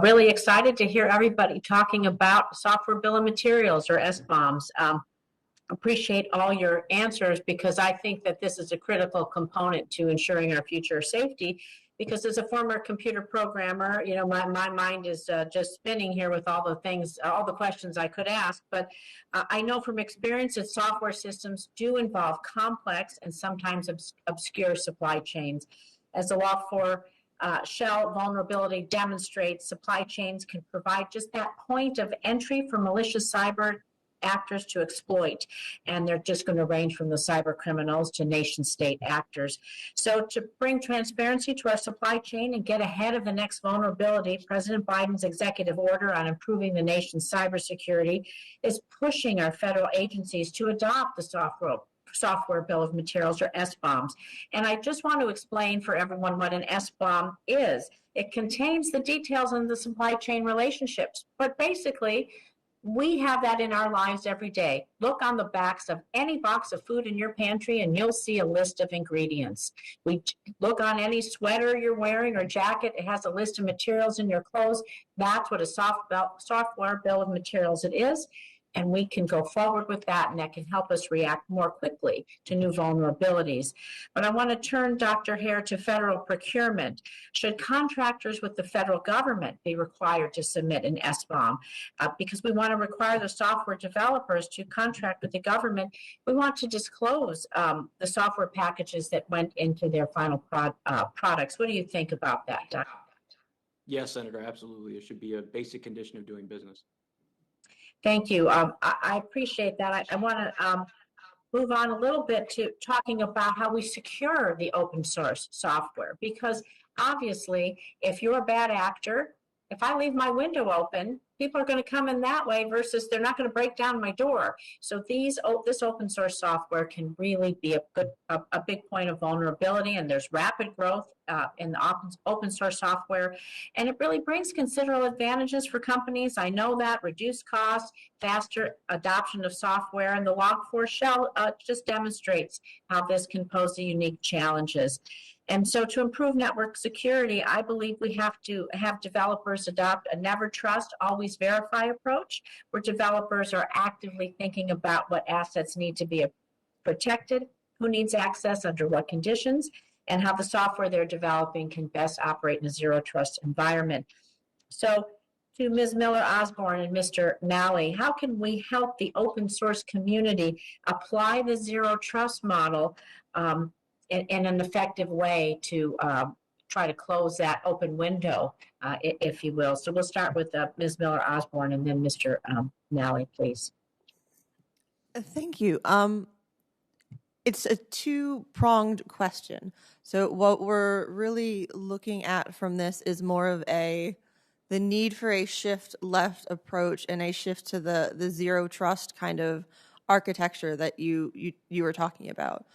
really excited to hear everybody talking about software bill of materials, or SBOMs. Appreciate all your answers, because I think that this is a critical component to ensuring our future safety. Because as a former computer programmer, my mind is just spinning here with all the things, all the questions I could ask. But I know from experience that software systems do involve complex and sometimes obscure supply chains. As the Log4Shell vulnerability demonstrates, supply chains can provide just that point of entry for malicious cyber actors to exploit, and they're just going to range from the cyber criminals to nation-state actors. So to bring transparency to our supply chain and get ahead of the next vulnerability, President Biden's executive order on improving the nation's cybersecurity is pushing our federal agencies to adopt the software bill of materials, or SBOMs. And I just want to explain for everyone what an SBOM is. It contains the details on the supply chain relationships, but basically we have that in our lives every day. Look on the backs of any box of food in your pantry and you'll see a list of ingredients. We look on any sweater you're wearing or jacket, it has a list of materials in your clothes. That's what a software bill of materials it is. And we can go forward with that, and that can help us react more quickly to new vulnerabilities. But I want to turn, Dr. Hare, to federal procurement. Should contractors with the federal government be required to submit an SBOM? Because we want to require the software developers to contract with the government. We want to disclose the software packages that went into their final products. What do you think about that, Dr.? Yes, Senator, absolutely. It should be a basic condition of doing business. Thank you. I appreciate that. I want to move on a little bit to talking about how we secure the open source software, because obviously, if you're a bad actor, if I leave my window open, people are going to come in that way versus they're not going to break down my door. So this open source software can really be a big point of vulnerability, and there's rapid growth in the open source software, and it really brings considerable advantages for companies. I know that: reduced costs, faster adoption of software, and the Log4Shell just demonstrates how this can pose unique challenges. And so to improve network security, I believe we have to have developers adopt a never trust, always verify approach, where developers are actively thinking about what assets need to be protected, who needs access, under what conditions, and how the software they're developing can best operate in a zero trust environment. So to Ms. Miller-Osborne and Mr. Nally, how can we help the open source community apply the zero trust model in an effective way to try to close that open window, if you will? So we'll start with Ms. Miller-Osborne and then Mr. Nally, please. Thank you. It's a two-pronged question. So what we're really looking at from this is more of the need for a shift left approach and a shift to the zero trust kind of architecture that you were talking about.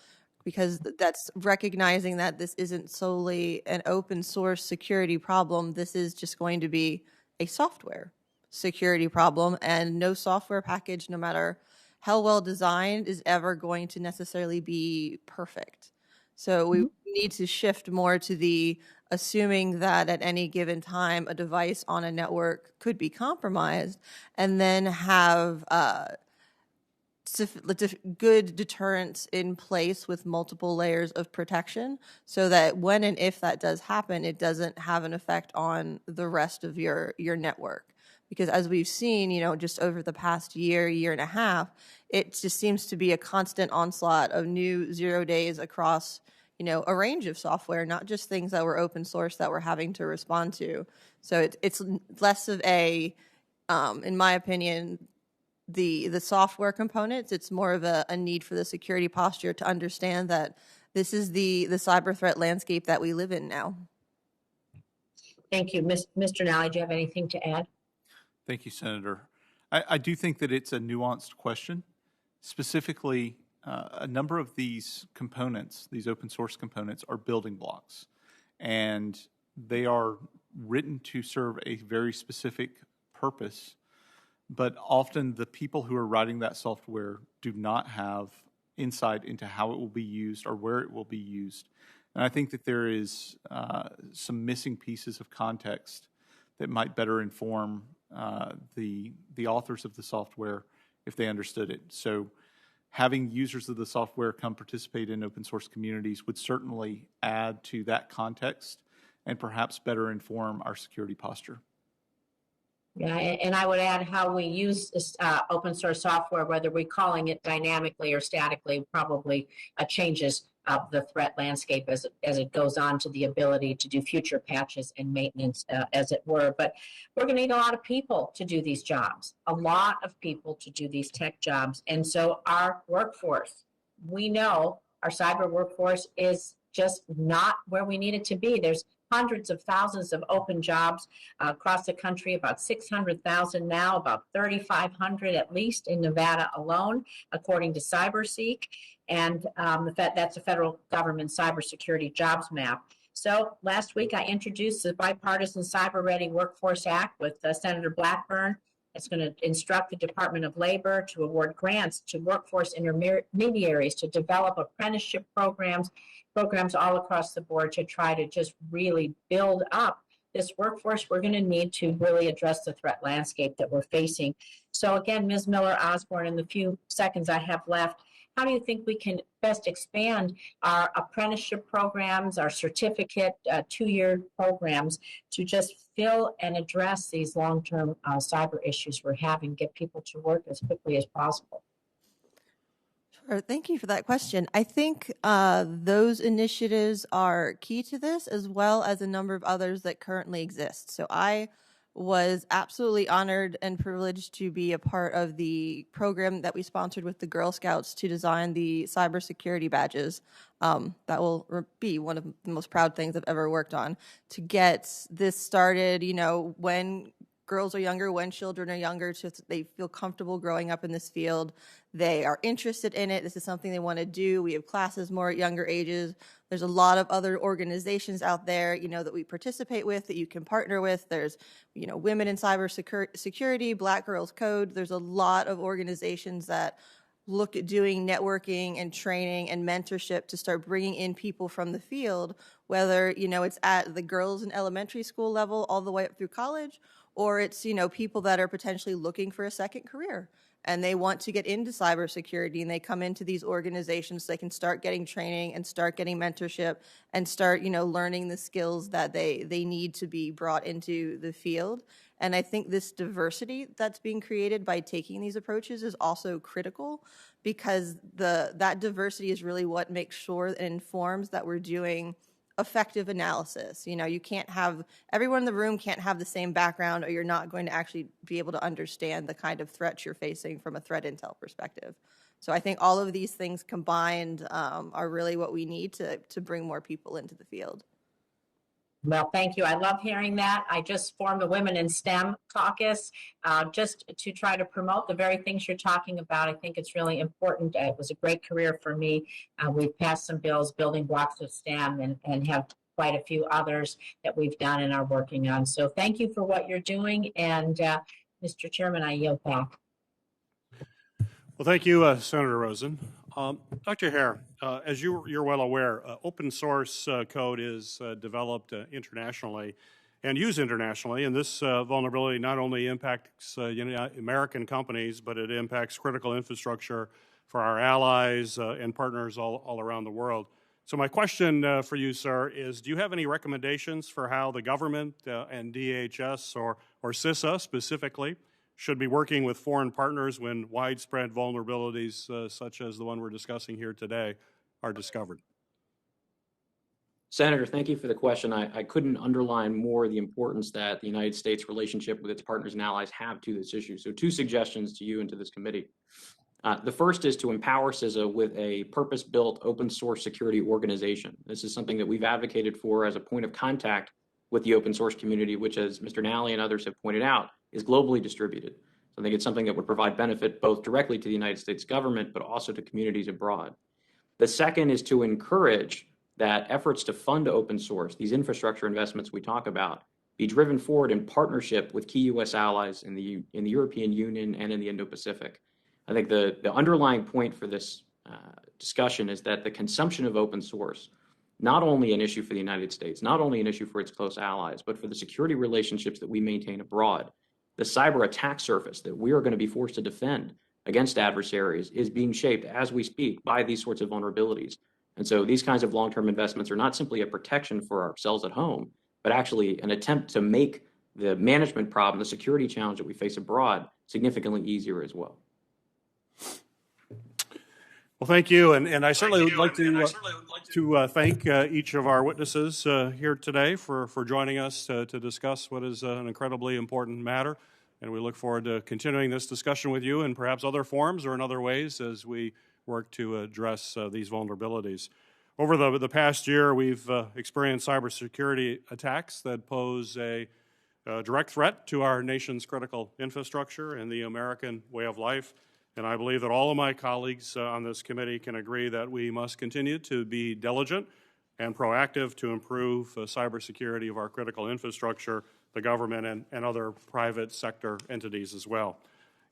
Because that's recognizing that this isn't solely an open source security problem. This is just going to be a software security problem, and no software package, no matter how well designed, is ever going to necessarily be perfect. So we need to shift more to the assuming that at any given time a device on a network could be compromised, and then have good deterrents in place with multiple layers of protection, so that when and if that does happen, it doesn't have an effect on the rest of your network. Because as we've seen, just over the past year and a half, it just seems to be a constant onslaught of new 0 days across, a range of software, not just things that were open source that we're having to respond to. So it's less of in my opinion, the software components. It's more of a need for the security posture to understand that this is the cyber threat landscape that we live in now. Thank you. Mr. Nally, do you have anything to add? Thank you, Senator. I do think that it's a nuanced question. Specifically, a number of these components, these open source components, are building blocks, and they are written to serve a very specific purpose. But often the people who are writing that software do not have insight into how it will be used or where it will be used. And I think that there is some missing pieces of context that might better inform the authors of the software if they understood it. So having users of the software come participate in open source communities would certainly add to that context and perhaps better inform our security posture. Yeah, and I would add how we use this, open source software, whether we're calling it dynamically or statically, probably changes the threat landscape as it goes on to the ability to do future patches and maintenance, as it were. But we're going to need a lot of people to do these jobs, a lot of people to do these tech jobs. And so our workforce, we know our cyber workforce is just not where we need it to be. There's hundreds of thousands of open jobs across the country, about 600,000 now, about 3,500 at least in Nevada alone, according to CyberSeek. And that's a federal government cybersecurity jobs map. So last week I introduced the Bipartisan Cyber Ready Workforce Act with Senator Blackburn It's going to instruct the Department of Labor to award grants to workforce intermediaries to develop apprenticeship programs all across the board to try to just really build up this workforce we're going to need to really address the threat landscape that we're facing. So again, Ms. Miller-Osborne, in the few seconds I have left, how do you think we can best expand our apprenticeship programs, our certificate, two-year programs to just fill and address these long-term cyber issues we're having, get people to work as quickly as possible? Sure. Thank you for that question. I think those initiatives are key to this, as well as a number of others that currently exist. So I was absolutely honored and privileged to be a part of the program that we sponsored with the Girl Scouts to design the cybersecurity badges. That will be one of the most proud things I've ever worked on, to get this started, you know, when girls are younger, when children are younger, so they feel comfortable growing up in this field. They are interested in it. This is something they want to do. We have classes more at younger ages. There's a lot of other organizations out there, you know, that we participate with, that you can partner with. There's, you know, Women in Cyber Security, Black Girls Code. There's a lot of organizations that look at doing networking and training and mentorship to start bringing in people from the field, whether, you know, it's at the girls in elementary school level all the way up through college, or it's, you know, people that are potentially looking for a second career and they want to get into cybersecurity, and they come into these organizations so they can start getting training and start getting mentorship and start, you know, learning the skills that they need to be brought into the field. And I think this diversity that's being created by taking these approaches is also critical, because that diversity is really what makes sure and informs that we're doing effective analysis. You know, you can't have, everyone in the room can't have the same background, or you're not going to actually be able to understand the kind of threats you're facing from a threat intel perspective. So I think all of these things combined are really what we need to bring more people into the field. Well, thank you. I love hearing that. I just formed a Women in STEM caucus just to try to promote the very things you're talking about. I think it's really important. It was a great career for me. We've passed some bills, building blocks of STEM, and have quite a few others that we've done and are working on. So thank you for what you're doing. And Mr. Chairman, I yield back. Well, thank you, Senator Rosen. Dr. Hare, as you're well aware, open source code is developed internationally and used internationally, and this vulnerability not only impacts American companies, but it impacts critical infrastructure for our allies and partners all around the world. So my question for you, sir, is do you have any recommendations for how the government and DHS or CISA specifically should be working with foreign partners when widespread vulnerabilities such as the one we're discussing here today are discovered? Senator, thank you for the question. I couldn't underline more the importance that the United States relationship with its partners and allies have to this issue. So 2 suggestions to you and to this committee. The first is to empower CISA with a purpose-built open source security organization. This is something that we've advocated for as a point of contact with the open source community, which, as Mr. Nally and others have pointed out, is globally distributed. So I think it's something that would provide benefit both directly to the United States government, but also to communities abroad. The second is to encourage that efforts to fund open source, these infrastructure investments we talk about, be driven forward in partnership with key U.S. allies in the European Union and in the Indo-Pacific. I think the underlying point for this discussion is that the consumption of open source, not only an issue for the United States, not only an issue for its close allies, but for the security relationships that we maintain abroad, the cyber attack surface that we are going to be forced to defend against adversaries is being shaped as we speak by these sorts of vulnerabilities. And so these kinds of long-term investments are not simply a protection for ourselves at home, but actually an attempt to make the management problem, the security challenge that we face abroad, significantly easier as well. Well, thank you, and I certainly would like to thank each of our witnesses here today for joining us to discuss what is an incredibly important matter, and we look forward to continuing this discussion with you in perhaps other forums or in other ways as we work to address these vulnerabilities. Over the past year, we've experienced cybersecurity attacks that pose a direct threat to our nation's critical infrastructure and the American way of life. And I believe that all of my colleagues on this committee can agree that we must continue to be diligent and proactive to improve cybersecurity of our critical infrastructure the government and other private sector entities as well.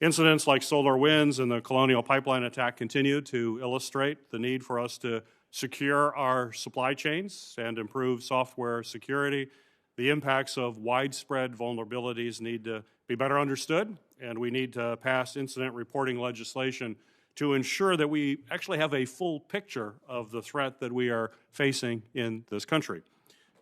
Incidents like SolarWinds and the Colonial Pipeline attack continue to illustrate the need for us to secure our supply chains and improve software security. The impacts of widespread vulnerabilities need to be better understood, and we need to pass incident reporting legislation to ensure that we actually have a full picture of the threat that we are facing in this country.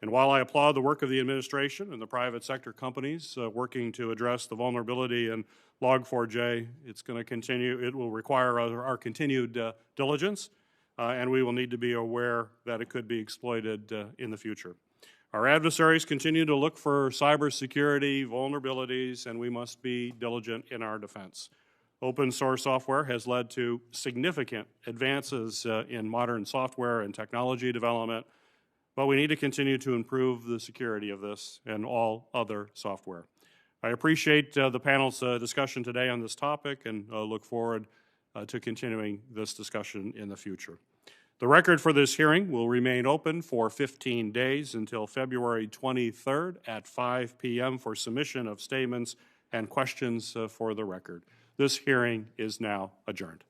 And while I applaud the work of the administration and the private sector companies working to address the vulnerability in Log4j, it's going to continue. It will require our continued diligence, and we will need to be aware that it could be exploited in the future. Our adversaries continue to look for cybersecurity vulnerabilities, and we must be diligent in our defense. Open source software has led to significant advances in modern software and technology development, but we need to continue to improve the security of this and all other software. I appreciate the panel's discussion today on this topic and look forward to continuing this discussion in the future. The record for this hearing will remain open for 15 days until February 23rd at 5 p.m. for submission of statements and questions for the record. This hearing is now adjourned.